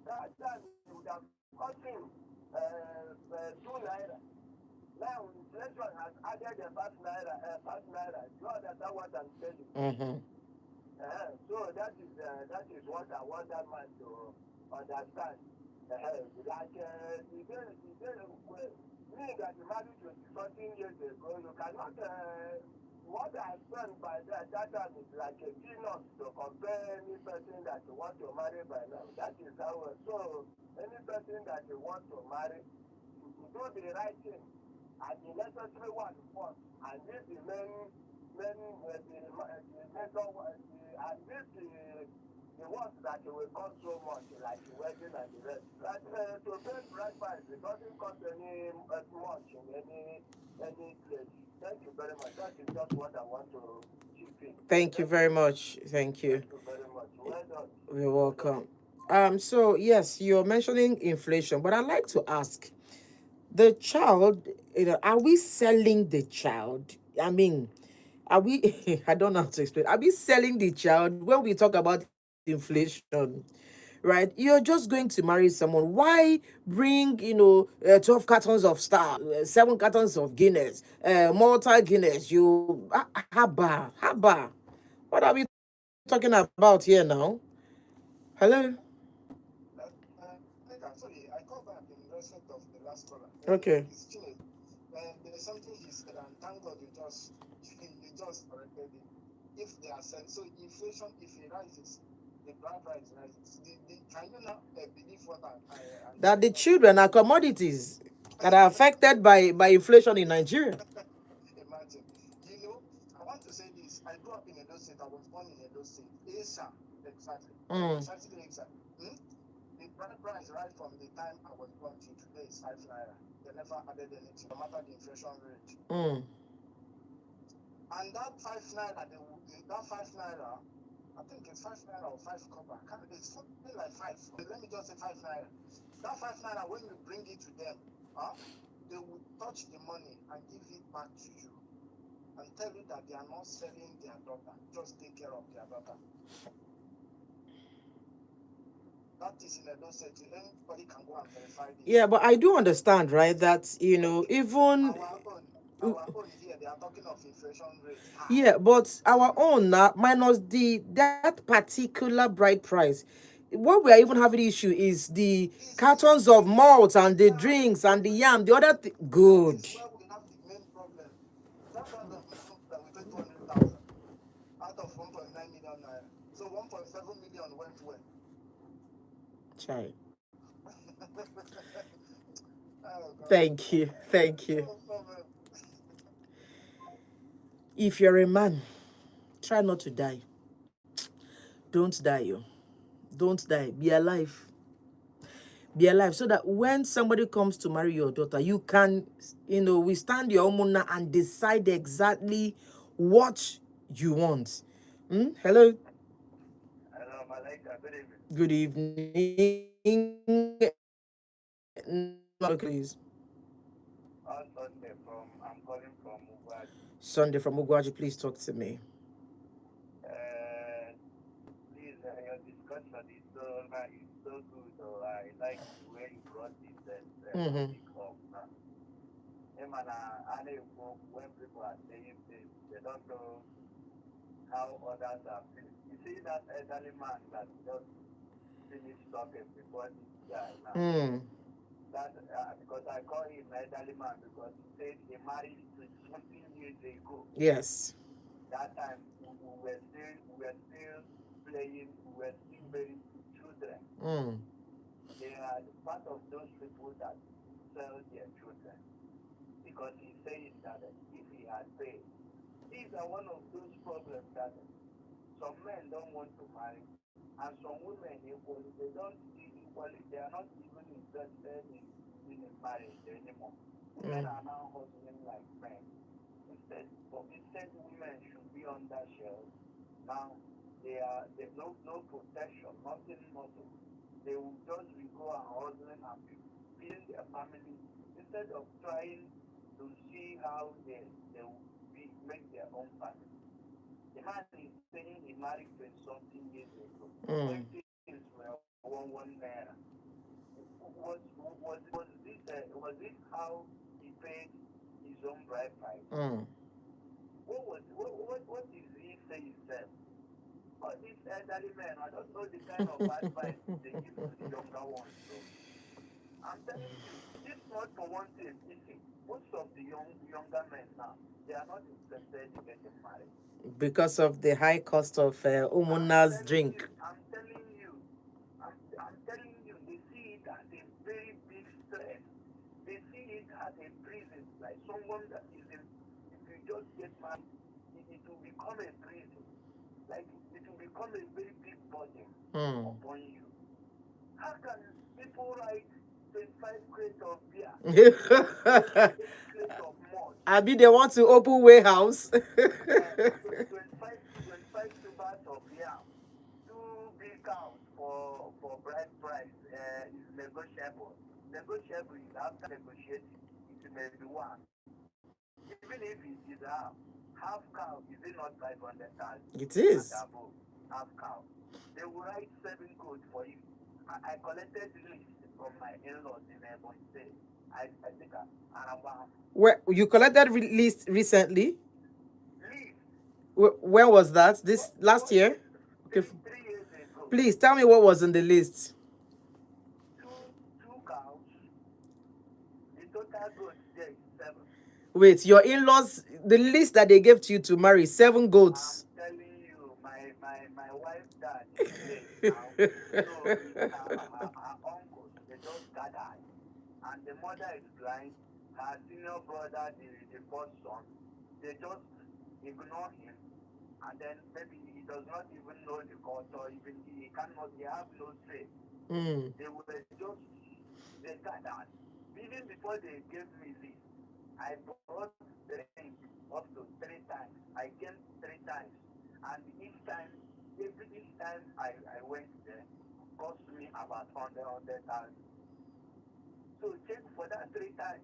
That time it would have cost him 2 naira. Now inflation has added a 5 naira. You understand what I'm saying? So that is what I want that man to understand. Me that you married 20 something years ago, you cannot. What I spent by that time is like a peanut to compare any person that you want to marry by now. That is how. So any person that you want to marry, you do the right thing and the necessary one first, and if the major one, and if the ones that will cost so much, like the wedding and the rest. Like to pay bride price, it doesn't cost any much in any place. Thank you very much. That is just what I want to chip in. Thank you very much. Thank you. Thank you very much. Well done. You're welcome. So yes, you're mentioning inflation, but I'd like to ask the child, are we selling the child? I mean, are we I don't know how to explain. Are we selling the child when we talk about inflation? Right? You're just going to marry someone. Why bring, 12 cartons of Star, 7 cartons of Guinness, Malta Guinness? Haba. What are we talking about here now? Hello? Sorry, I call back in respect of the last caller. Okay. It's Chile. There's something he said, and thank God you just corrected it. If they are selling, so inflation, if it rises, the bride price rises. Can you now believe what I'm That saying? the children are commodities that are affected by inflation in Nigeria. Imagine. I want to say I grew up in Edo State. I was born in Edo State. Asa, exactly. Mm. Precisely Asa. Hmm? The bride price right from the time I was born to today is 5 naira. They never added anything, no matter the inflation rate. Mm. And that 5 naira, that 5 naira, I think it's 5 naira or 5 copper. It's something like five. Let me just say 5 naira. That 5 naira, when you bring it to them, they will touch the money and give it back to you and tell you that they are not selling their daughter. Just take care of their daughter. That is in Edo State. Anybody can go and verify this. Yeah, but I do understand, right? That even Our own here, they are talking of inflation rate high. yeah, but our own minus the that particular bride price. What we are even having issue is the Is the cartons of malt and the That is the drinks and the problem. yam. The other That good. is where we have the main problem. That kind of main problem, we paid 200,000 out of 1.9 million naira. So 1.7 million went where? Chai. Oh God. Thank you. Thank you. No problem. If you're a man, try not to die. Don't die, you. Don't die. Be alive. Be alive so that when somebody comes to marry your daughter, you can, withstand your umuna and decide exactly what you want. Hello. Hello, Malaika. Good evening. Good evening. Please. Sunday I'm calling from Mugwaj. Sunday from Ogwaji, please talk to me. Uh, Please, your discussion is so good. I like the way you brought this Mm-hmm. topic up. When people are saying things, they don't know how others are feeling. You see that elderly man that just finished talking before this guy now. Mm. That because I call him elderly man because he said he married 20 something years ago. Yes. That time we were still playing, we were still very children. Mm. They are part of those people that sell their children because he's saying that if he had paid, these are one of those problems that some men don't want to marry, and some women equally they don't see equally. They are not even interested in a marriage anymore. Women Mm. are now hustling like men. Instead, women should be under shell. Now there's no protection, nothing. They will just be go and hustling and be feeding their family instead of trying to see how they will make their own family. The man is saying he married 20 something years ago when Mm. things were one naira. Was this how he paid his own bride price? Mm. What is he say himself? All these elderly men, I don't know the kind of advice they give to the younger ones. So I'm telling you, this not for one thing. You see, most of the younger men now, they are not interested in getting married. Because of the high cost of Umuna's drink. I'm telling you, I'm telling you, they see it as a very big stress. They see it as a prison, like someone that is in, if you just get married, it will become a prison. Like it will become a very big burden Mm. upon you. How can people write 25 crates of beer, 20 crates of malt, I mean, they want to open warehouse. 25 tubers of yam, two big cows for bride price is negotiable. Negotiable is after negotiating. It may be one. Even if it is half cow, is it not 500,000 It and is. above? Half cow. They will write 7 codes for you. I collected list from my in-laws in Ebony State. I think around Where you collected list recently? list. When was that? This What, last what year? Okay. 3 years ago? Please tell me what was in the list. Two cows. The total goats there is 7. Wait, your in-laws, the list that they gave to you to marry, 7 I'm goats. telling you, my wife's dad is late now. So it's her uncles. They just gathered. And the mother is blind. Her senior brother, the first son, they just ignore him. then maybe he does not even know the court, or even he cannot, he have no say. Mm. They were just, they gathered. Even before they gave me this, I brought drink up to 3 times. I came 3 times. And each time I went there, cost me about 100,000. So check for that 3 times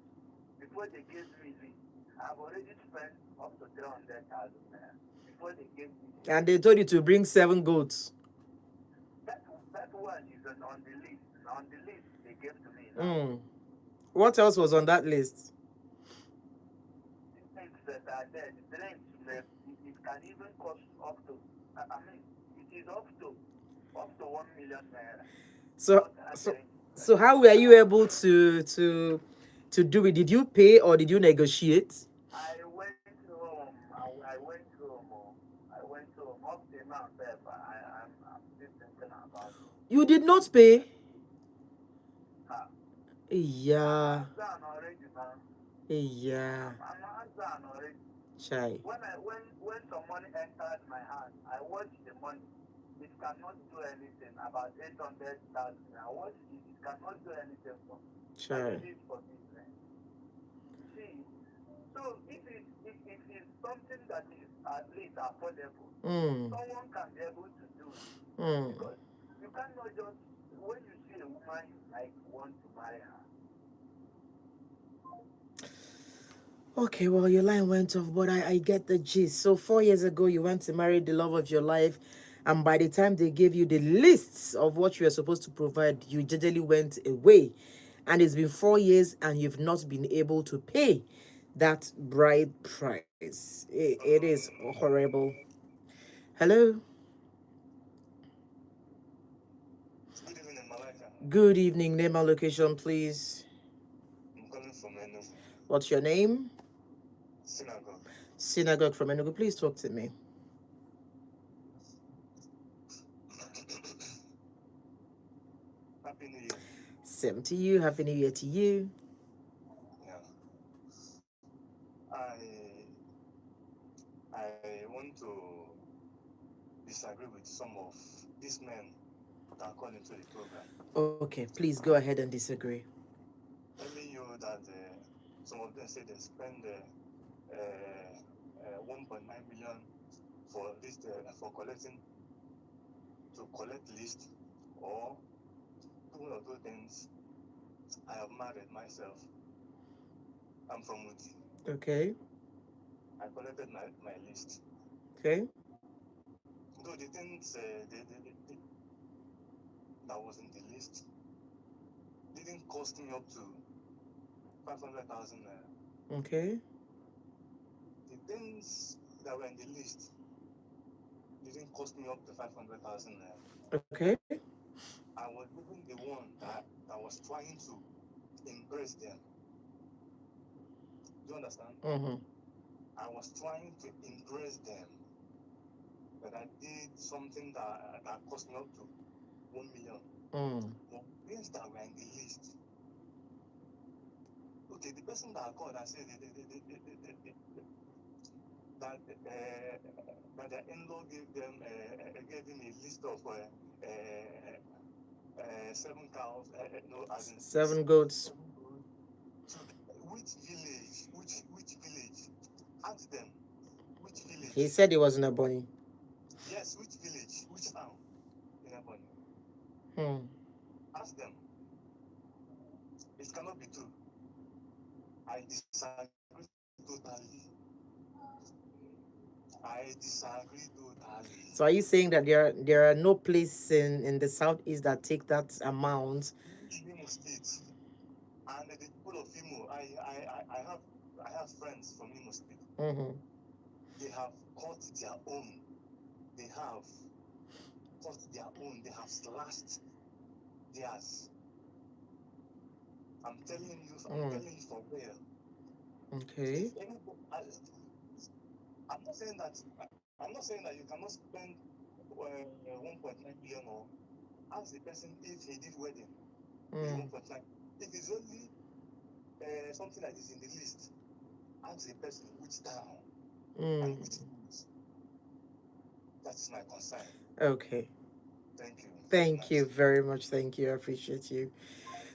before they gave me this. I've already spent up to 300,000 before they gave me this. And they told you to bring 7 goats. That that one is on the list. On the list they gave to me now. Mm. What else was on that list? The things that are there, the drinks, it can even cost up to, I mean, it is up to 1 million naira. So Not that so drink. so how were you able to do it? Did you pay or did you negotiate? I went home. I went home. I went home. Up to now, I'm still thinking about it. You did not pay? Ah, I'm Yeah. not done already, man. Yeah. I'm not done already. Chai. When some money entered my hand, I watched the money. It cannot do anything. About 800,000. I watched it. It cannot do anything for me. I Chai. need it for business. See, so if it's something that is at least affordable, Mm. someone can be able to do it. Mm. Because you cannot just, when you see a woman you like, you want to marry her. Okay, well, your line went off, but I get the gist. So 4 years ago, you went to marry the love of your life, and by the time they gave you the lists of what you were supposed to provide, you jejely went away. And it's been 4 years, and you've not been able to pay that bride price. It is horrible. Hello. Good evening, Malaika. Good evening. Name and location, please. I'm calling from Enugu. What's your name? Synagogue. Synagogue from Enugu. Please talk to me. Happy New Year. Same to you. Happy New Year to you. Yeah. I want to disagree with some of these men that are called into the program, Okay, please go ahead and disagree. telling you that some of them say they spend 1.9 million for list for collecting to collect list, or one of those things. I have married myself. I'm from Uti. Okay. I collected my list. Okay. Though the things that was in the list didn't cost me up to 500,000 naira. Okay. The things that were in the list didn't cost me up to 500,000 naira. Okay. I was even the one that was trying to impress them. Do you understand? Mm-hmm. I was trying to impress them that I did something that cost me up to 1 million. Mm. But things that were in the list, okay, the person that called and said that their in-law gave him a list of 7 cows, no, as in 7 goats. so which village, which village? Ask them which He village. said he wasn't a bunny. Yes, which village, which town in Ebony? Hmm. Ask them. It cannot be true. I disagree totally. I disagree totally. So are you saying that there are no places in the southeast that take that amount? Imo State and the people of Imo, I have friends from Imo State. Mm-hmm. They have caught their own. They have caught their own. They have slashed theirs. I'm telling you. I'm telling you for real. Okay. If anybody, I'm not saying that. I'm not saying that you cannot spend 1.9 million, or ask the person if he did wedding with Mm. 1.9. If it's only something that is in the list, ask the person which town and Mm. which month. That's my concern. Okay. Thank you very Thank you much. very much. Thank you. I appreciate you.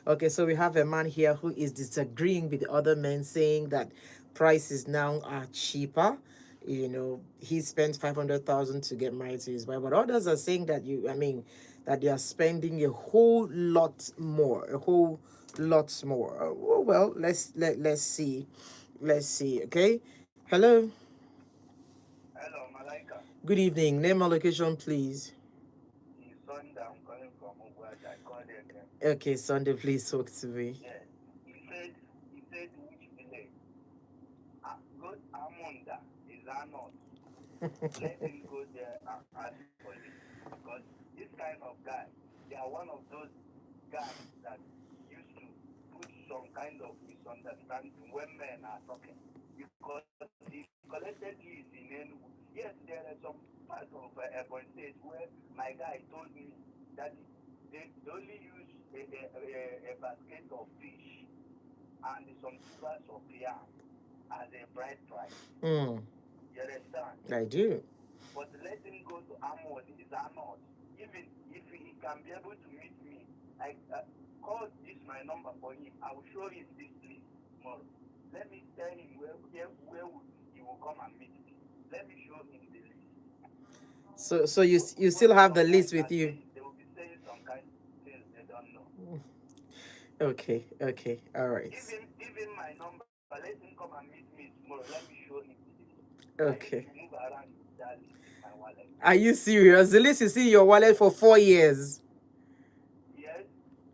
Okay, so we have a man here who is disagreeing with the other men, saying that prices now are cheaper. You know, he spent 500,000 to get married to his wife, but others are saying that that they are spending a whole lot more, a whole lot more. Well, let's see. Okay, hello, Hello, Malaika. good evening. Name and location, please. It's Sunday. I'm calling from Ugwaja. I called again. Okay, Sunday, please talk to me. Yes. He said which village? Good Amunda is not. Let him go there and ask police. Because this kind of guy, they are one of those guys that used to put some kind of misunderstanding when men are talking. Because he collected leads in Enugu. Yes, there are some parts of Ebonyi State where my guy told me that they only use a basket of fish and some tubers of yam as a bride price. Hmm, You understand? I do. But let him go to Amon, is not. Even if he can be able to meet me, I call this my number for him. I will show him this place tomorrow. Let me tell him where he will come and meet me. Let me show him the list. So you Because still have some the guys list are with you? saying they will be saying some kind of things they don't know. Okay, okay, all right. Even my number, let him come and meet me tomorrow. Let me show him the list. I used to Okay. move around with that list in my wallet. Are you serious? The list is in your wallet for 4 years. Yes.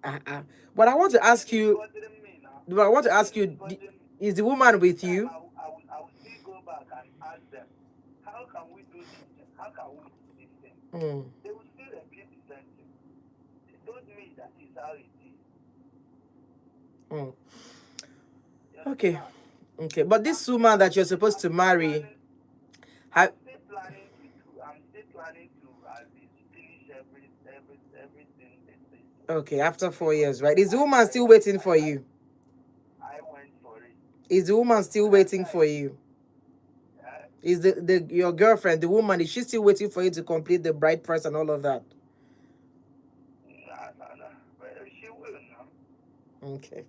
Uh-uh. But I want to This ask is you. bothering me now. But I want to This ask is you. bothering me. Is the woman Next with time you? I will still go back and ask them, how can we do this thing? How can we do this thing? Mm, They will still repeat the same thing. They told me that is how it is. mm. You Okay, understand? okay. But I'm this still woman that you're supposed I'm to still marry, planning ha- I'm still planning to at least finish everything they say. okay, after 4 years, Because right? Is the woman still waiting for you? I went for it. Is the woman still But after waiting for you? uh, Is the your girlfriend, the woman, is she still waiting for you to complete the bride price and all of that? no. Well, she will now. Okay.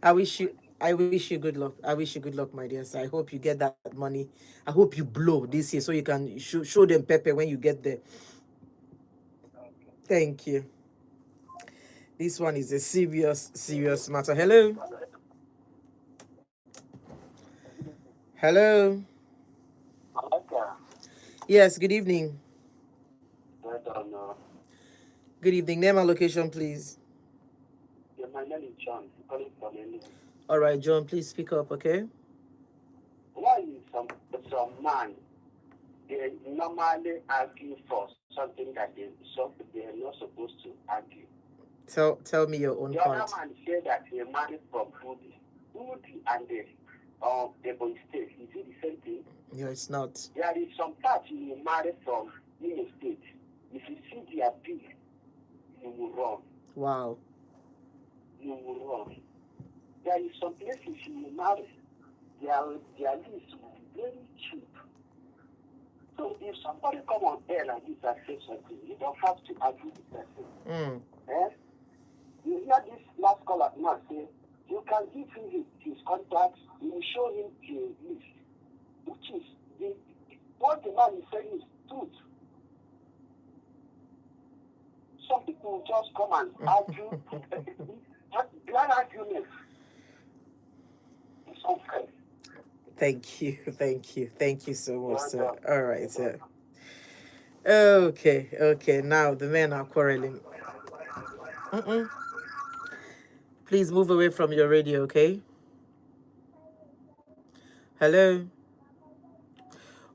I wish you Wait. I wish you good luck. I wish you good luck, my dear. So I hope you get that money. I hope you blow this year so you can show them pepper when you get there. Okay. Thank you. This one is a serious matter. Hello. Hello. Malaika, Yes, good evening. I don't know. Good evening. Name and location, please. Yeah, my name is John. Calling from Enugu. All right, John, please speak up, okay? Why is some man they normally argue for something that they are not supposed to argue? Tell me your The own other part. man said that he married from Udi and the Ebony State. Is it the same thing? No, it's not. There is some part you marry from Imo State. If you see their bill, you will run. Wow. You will run. There is some places you will marry. Their lease will be very cheap. So if somebody come on air like this and say something, you don't have to argue with the person. Mm. Eh? You hear this last caller now say, you can give him his contacts, you will show him the list, which is what the man is saying is truth. Some people will just come and argue, grand arguments. It's unfair. Thank you. Thank you. Thank you so much, You're sir. done. All right, You're done. sir. Okay, okay. Now the men are quarreling. Mm-mm. Please move away from your radio, okay? Hello?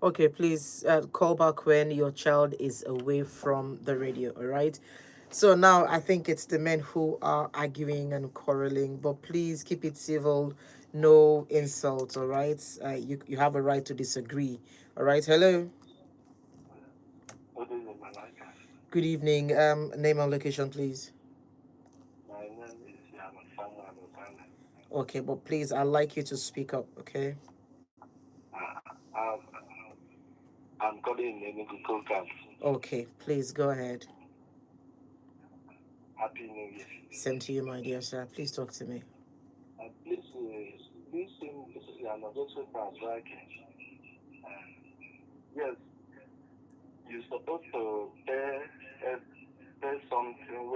Okay, please call back when your child is away from the radio, all right? So now I think it's the men who are arguing and quarreling, but please keep it civil, no insults, all right? You have a right to disagree, all right? Hello? What is it, Malaika? Good evening. Name and location, please. My name is Samuel Osana. Okay, but please, I'd like you to speak up, okay? Uh, um, I'm calling in Enugu Program. Okay, please go ahead. Happy New Year. Same to you, my dear sir. Please talk to me. Please, this thing is an also pass right. Yes, you're supposed to pay something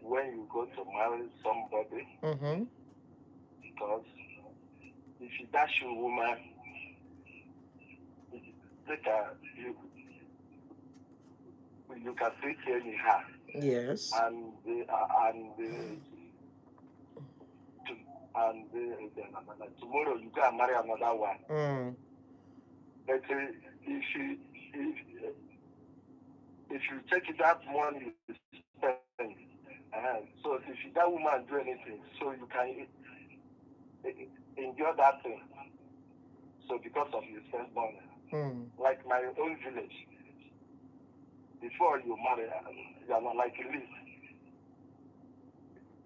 when you go to marry somebody, Mm-hmm. because if you dash a woman, take a, you can take any her, Yes. and to, tomorrow you can marry another one. Mm. But if you if if you take it that money you spend, so if that woman do anything, so you can enjoy that thing. So because of you spend money, Mm. like my own village, before you marry, you are not like a list.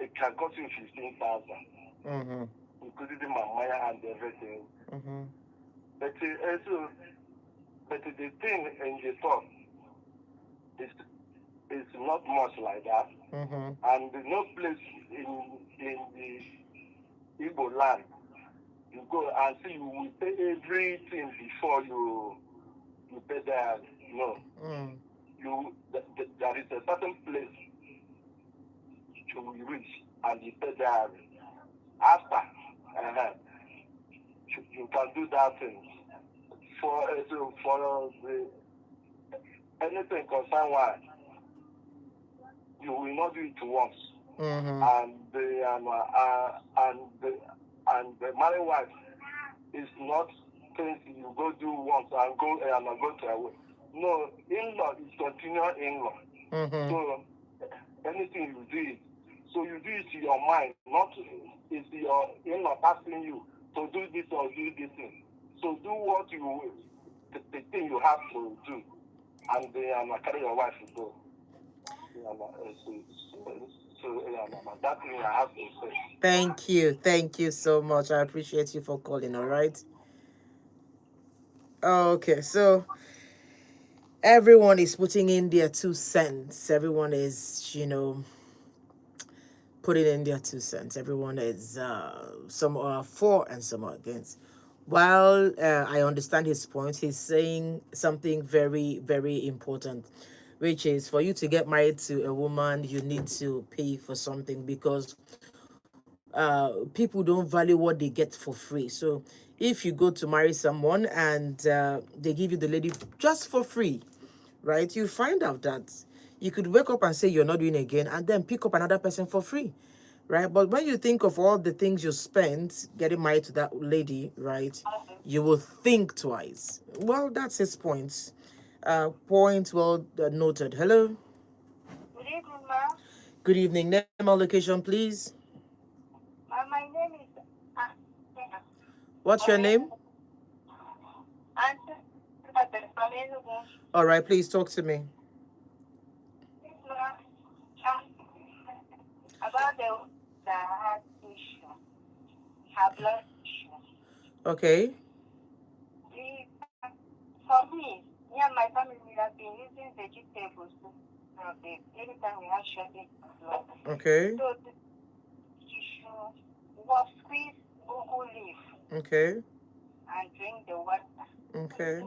It can cost you 15,000, Mm-hmm. including my Maya and everything. Mm-hmm. But but the thing in the top is not much like that, Mm-hmm. and there's no place in the Igbo land you go and see you will pay everything before you pay there. No, Mm. there is a certain place you will reach and you pay there. After, you can do that thing for the anything concern one, you will not do it once. Mm-hmm. And the married wife is not things you go do once and go to away. No, in-law is continual in-law. Mm-hmm. So anything you do it, so you do it to your mind, not it's your in-law asking you to do this or do this thing. So do what the thing you have to do, and carry your wife to go. That thing I have to say. Thank you. Thank you so much. I appreciate you for calling, all right? Okay, so everyone is putting in their 2 cents. Everyone is, putting in their 2 cents. Everyone is, some are for and some are against. While I understand his point, he's saying something very, very important, which is for you to get married to a woman, you need to pay for something because people don't value what they get for free. So if you go to marry someone and they give you the lady just for free, right, you find out that you could wake up and say you're not doing it again and then pick up another person for free, right? But when you think of all the things you spent getting married to that lady, right, you will think twice. Well, that's his point. Point well noted. Hello. Good evening, ma'am. Good evening. Name and location, please. My name is Antina. What's your name? Antina from Enugu. All right, please talk to me. This ma'am, um, about the heart issue, her blood issue. Okay. The, for me and my family, we have been using vegetables anytime we have shortage of blood. Okay. So the issue was squeeze ugu leaf Okay. and drink the water. Okay.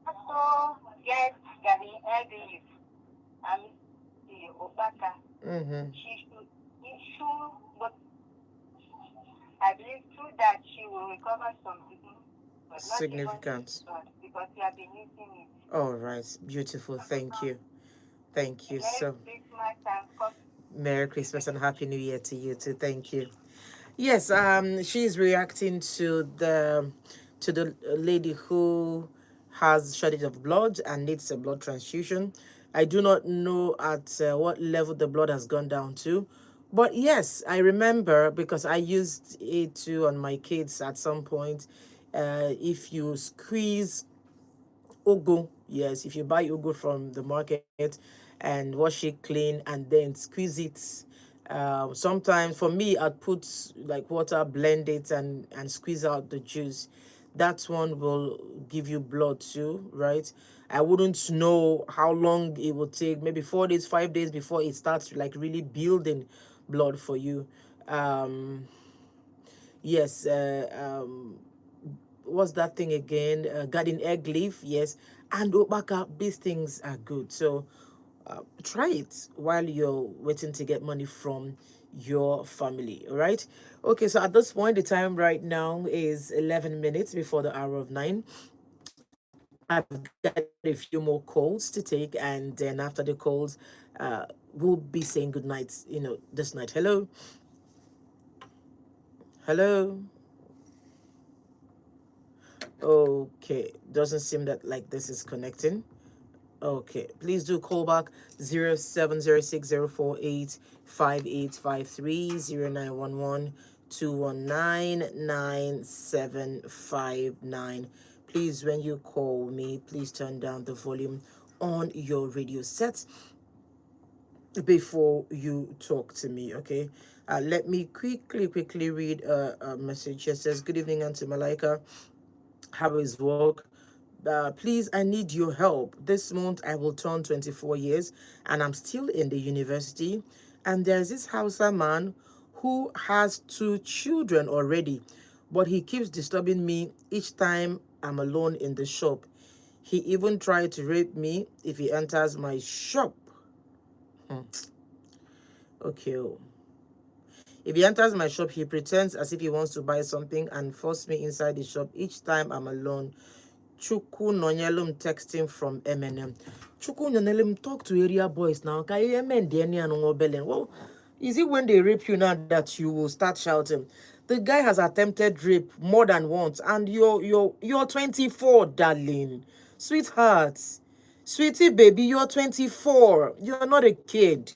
Also get garden egg leaf and the obaka. Mm-hmm. She should, but I believe through that she will recover something, but not even Significant. blood because we have been using it. All right. Beautiful. Thank you. Thank you. Merry So, Christmas and God Merry Christmas and Happy New Year to you too. Thank you. Yes, she's reacting to the lady who has shortage of blood and needs a blood transfusion. I do not know at what level the blood has gone down to, but yes, I remember because I used it too on my kids at some point. If you squeeze ugu, yes, if you buy ugu from the market and wash it clean and then squeeze it, sometimes for me I'd put like water, blend it and squeeze out the juice. that one will give you blood too, right? I wouldn't know how long it will take, maybe 4 days, 5 days before it starts like really building blood for you. Um, yes, what's that thing again? Garden egg leaf, yes. And obaka, these things are good. So try it while you're waiting to get money from your family. All right. Okay. So at this point, the time right now is 11 minutes before the hour of 9. I've got a few more calls to take, and then after the calls, we'll be saying good night. This night. Hello. Hello. Okay. Doesn't seem that like this is connecting. Okay, please do call back 0706048583 0911 Please, when you call me, please turn down the volume on your radio set before you talk to me, okay? Let me quickly read a message. It says, good evening, Auntie Malaika. How is work? Please, I need your help. This month I will turn 24 years and I'm still in the university. And there's this Hausa man who has 2 children already, but he keeps disturbing me each time I'm alone in the shop. He even tried to rape me if he enters my shop. Okay. Oh. If he enters my shop, he pretends as if he wants to buy something and force me inside the shop each time I'm alone. Chuku Nonyelum texting from MNM. Chuku Nonyelum, talk to area boys now. Well, is it when they rape you now that you will start shouting? The guy has attempted rape more than once, and you're 24, darling, sweetheart, sweetie baby, you're 24. You're not a kid.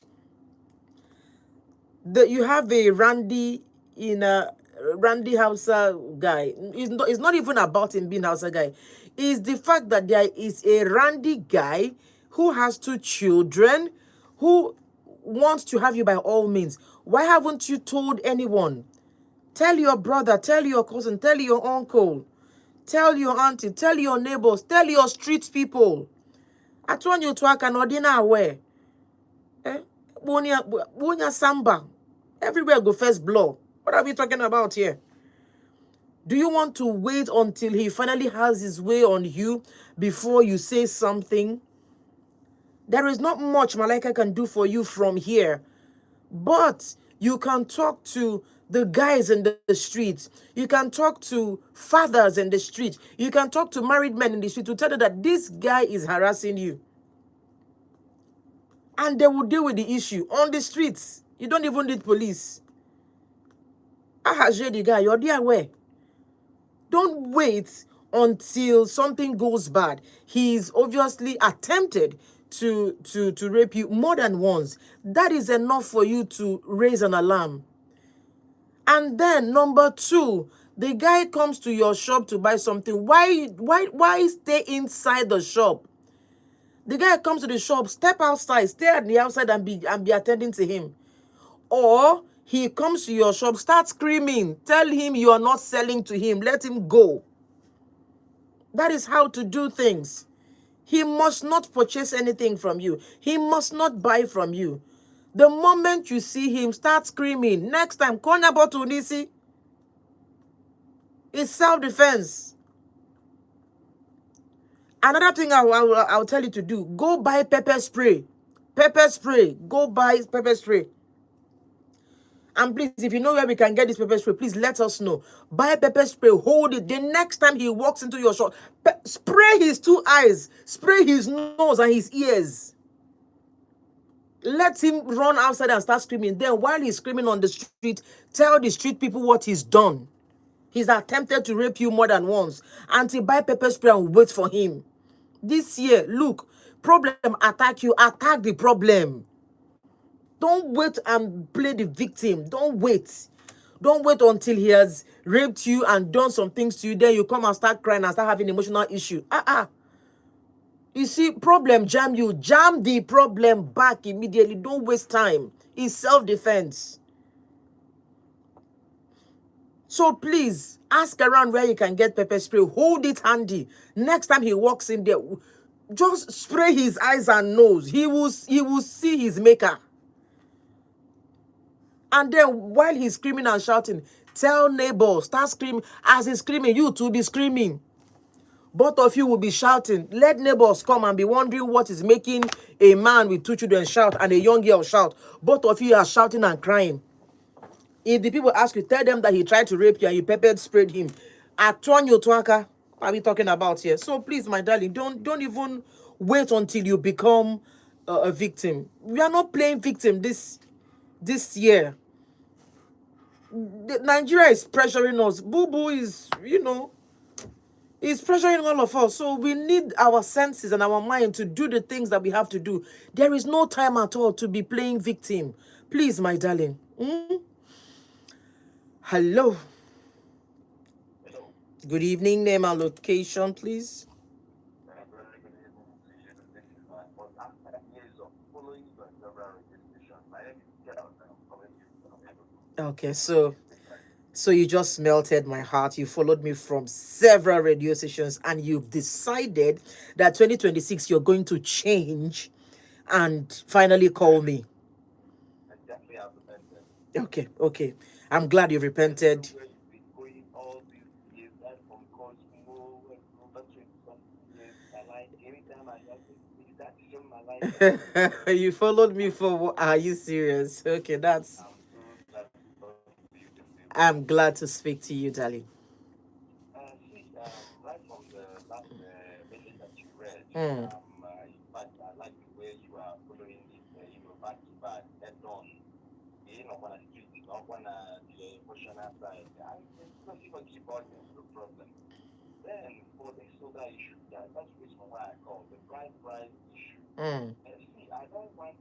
You have a Randy Hausa guy. It's not even about him being Hausa guy. It's the fact that there is a Randy guy who has 2 children who wants to have you by all means. Why haven't you told anyone? Tell your brother, tell your cousin, tell your uncle, tell your auntie, tell your neighbors, tell your street people. I told you to an ordinary way. Eh? Bunya Samba. Everywhere go first blow. What are we talking about here? Do you want to wait until he finally has his way on you before you say something? There is not much Malaika can do for you from here. But you can talk to the guys in the streets. You can talk to fathers in the street. You can talk to married men in the street to tell them that this guy is harassing you. And they will deal with the issue on the streets. You don't even need police. I has the guy, you're there where? Don't wait until something goes bad. He's obviously attempted to rape you more than once. That is enough for you to raise an alarm. And then number 2, the guy comes to your shop to buy something. Why stay inside the shop? The guy comes to the shop, step outside, stay at the outside and be attending to him. Or he comes to your shop, start screaming, tell him you are not selling to him, let him go. That is how to do things. He must not purchase anything from you. He must not buy from you. The moment you see him, start screaming. Next time, corner bottle nisi. It's self-defense. Another thing I'll tell you to do, go buy pepper spray. Pepper spray. Go buy pepper spray. And please, if you know where we can get this pepper spray, please let us know. Buy pepper spray, hold it. The next time he walks into your shop, spray his 2 eyes, spray his nose and his ears. Let him run outside and start screaming. Then while he's screaming on the street, tell the street people what he's done. He's attempted to rape you more than once. Auntie, buy pepper spray and wait for him. This year, look, problem attack you, attack the problem. Don't wait and play the victim. Don't wait. Don't wait until he has raped you and done some things to you. Then you come and start crying and start having emotional issue. You see, problem jam you. Jam the problem back immediately. Don't waste time. It's self-defense. So please ask around where you can get pepper spray. Hold it handy. Next time he walks in there, just spray his eyes and nose. He will see his maker. And then while he's screaming and shouting, tell neighbors, start screaming. As he's screaming, you too be screaming. Both of you will be shouting. Let neighbors come and be wondering what is making a man with two children shout and a young girl shout. Both of you are shouting and crying. If the people ask you, tell them that he tried to rape you and you peppered sprayed him. Atonyo Twaka, what are we talking about here? So please, my darling, don't even wait until you become a victim. We are not playing victim this year. Nigeria is pressuring us. Boo boo is, is pressuring all of us. So we need our senses and our mind to do the things that we have to do. There is no time at all to be playing victim. Please, my darling. Hello. Hello. Good evening. Name and location, please. Very good evening to you. This is my first after years of following you on several radio stations. My name is Gerald and I'm calling you from Enugu. Okay, Enugu so State, right? so you just melted my heart. You followed me from several radio stations and you've decided that 2026 you're going to change and finally call me. I definitely have repented. Okay, okay. I'm glad you I don't know repented. where you've been going all these years, right from Cosmo, over 20 something years. Malaika, anytime I hear this, is that the same Malaika? You followed me for what? Are you serious? Okay, that's. I'm so glad to talk to you this evening. I'm glad to speak to you, darling. See, right from the last message that you read, Mm. in fact, I like the way you are following it, back to back, head on. On a street, not on the emotional side. I don't see what you bought, no problem. Then for the soda issue, that's the reason why I call the bride price issue. Mm. See, I don't like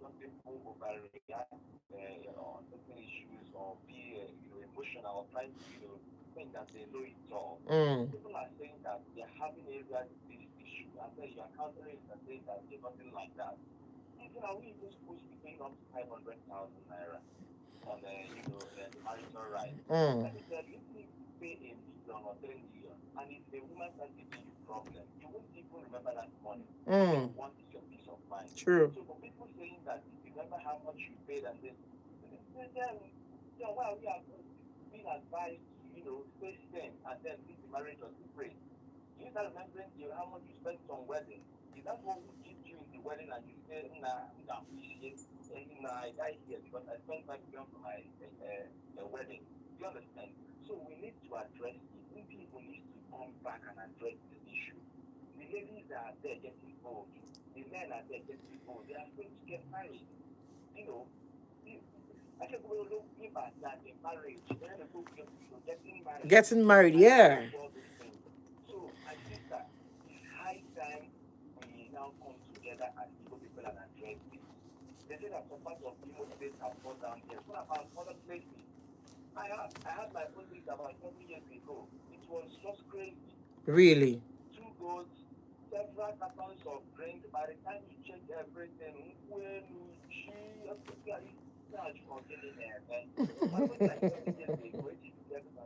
when people overreact on certain issues or be, emotional or try to, think that they know it all. Mm. People are saying that they're having this issue, and then you're countering it and saying that there's nothing like that. Even are we even supposed to be paying up to 500,000 naira on the marital right? Mm. Let me tell you, even if you pay a million or 3 million, and if a woman starts giving you problem, you won't even remember that money. What you Mm. want is your peace of mind. True. So for people saying that if you remember how much you paid and this, then why we are being advised to, stay same and then leave the marriage or separate? You start remembering how much you spent on wedding. Is that what will keep you in the wedding and you say, nah, appreciate, I die here because I spent 5 million for my wedding? You understand? So we need to address it. We people need to come back and address this issue. The ladies are there getting old. The men are there getting old. They are going to get married. You know, I think we will look give at that in marriage. Then they go, getting married. Getting married, Why do we yeah. do all those things? So, my sister, it's high time we now come together as Igbo people and address this. They say that some parts of Imo State have gone down here. What about other places? I had my own list about 20 years ago. It was just crazy. Really. Two goats, several cartons of drink. By the time you check everything, when she charge for getting there, man. That was like 7 years ago. It is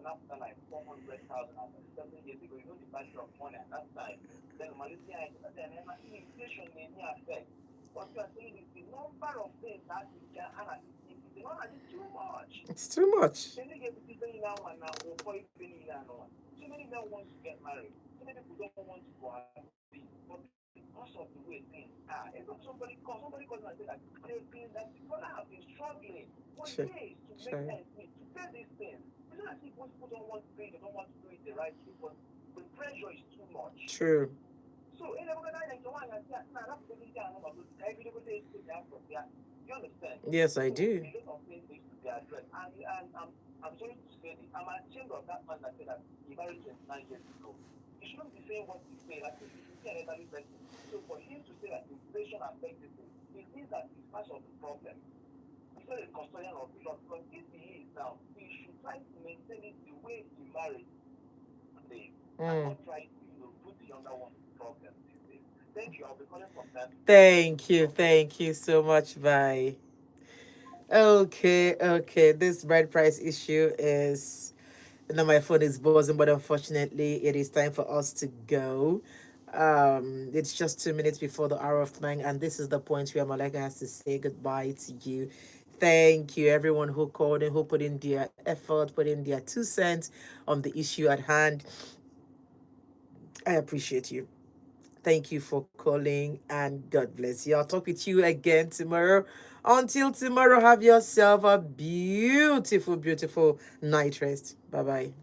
after like 400,000 after 7 years ago. You know the value of money at that time. Then Malaysia, then inflation may be affect. What you are saying is the number of things that you can analyze is too much. It's too much. Many get people now and now or for even now. So many now want to get married. So many people don't want to go out. But because of the way things are, if somebody calls and say that that the brother have been struggling for Sure. years to make Sure. ends meet, to pay these things. It's not as if most people don't want to pay, they don't want to do it the right way, but the pressure is too much. True. So in the you understand? Yes, I So do. a lot of things need to be addressed. And I'm sorry to say this. I'm ashamed of that man that said that he married 29 years ago. He shouldn't be saying what he said. Like he should be an elderly person. So for him to say that inflation affects people, it means that he's part of the problem. He's not a custodian of the law because if he is now, he should try to maintain it the way he married today and not try to, put the younger one in problem these days. Thank you. I'll be calling from time to time. Thank you. Thank you so much. Bye. Okay, okay. This bride price issue is now my phone is buzzing, but unfortunately, it is time for us to go. It's just 2 minutes before the hour of 9, and this is the point where Malaika has to say goodbye to you. Thank you, everyone who called and who put in their effort, put in their 2 cents on the issue at hand. I appreciate you. Thank you for calling, and God bless you. I'll talk with you again tomorrow. Until tomorrow, have yourself a beautiful, beautiful night rest. Bye bye.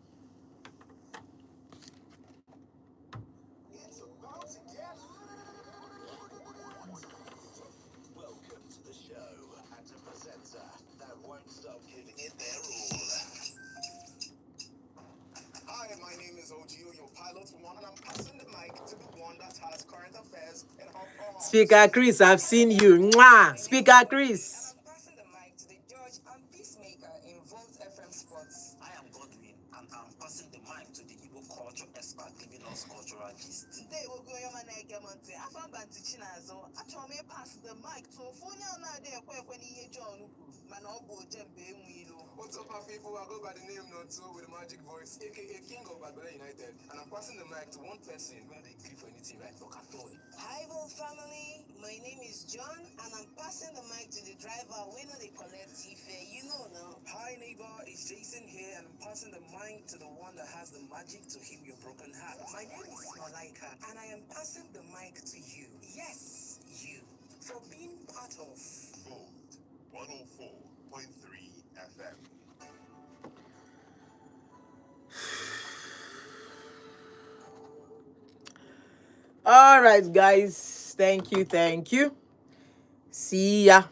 Hi, my name is OGO, your pilot for one, and I'm passing the mic to the one that has current affairs in her palms. Speaker Chris, I've seen you. Mwah! Speaker Chris. I'm passing the mic to the judge and peacemaker in Volt FM Sports. I am Godwin, and I'm passing the mic to the Igbo culture expert giving us cultural gist. Today we're going on my Monte. I found Bantichinazo. I told me pass the mic to Funya Nade when he John Manobo Jembe Wilo. What's up, my people? I go by the name Nonso with a magic voice, aka King of Badbala United, and I'm passing the mic to one person where they agree for anything right now. Hi, Volt family. My name is John, and I'm passing the mic to the driver. We know they collect fare, you know now. Hi, neighbor. It's Jason here, and I'm passing the mic to the one that has the magic to heal your broken heart. My name is Malaika, and I am passing the mic to you. Yes, you, for being part of Volt 104.3 FM. All right, guys. Thank you. Thank you. See ya.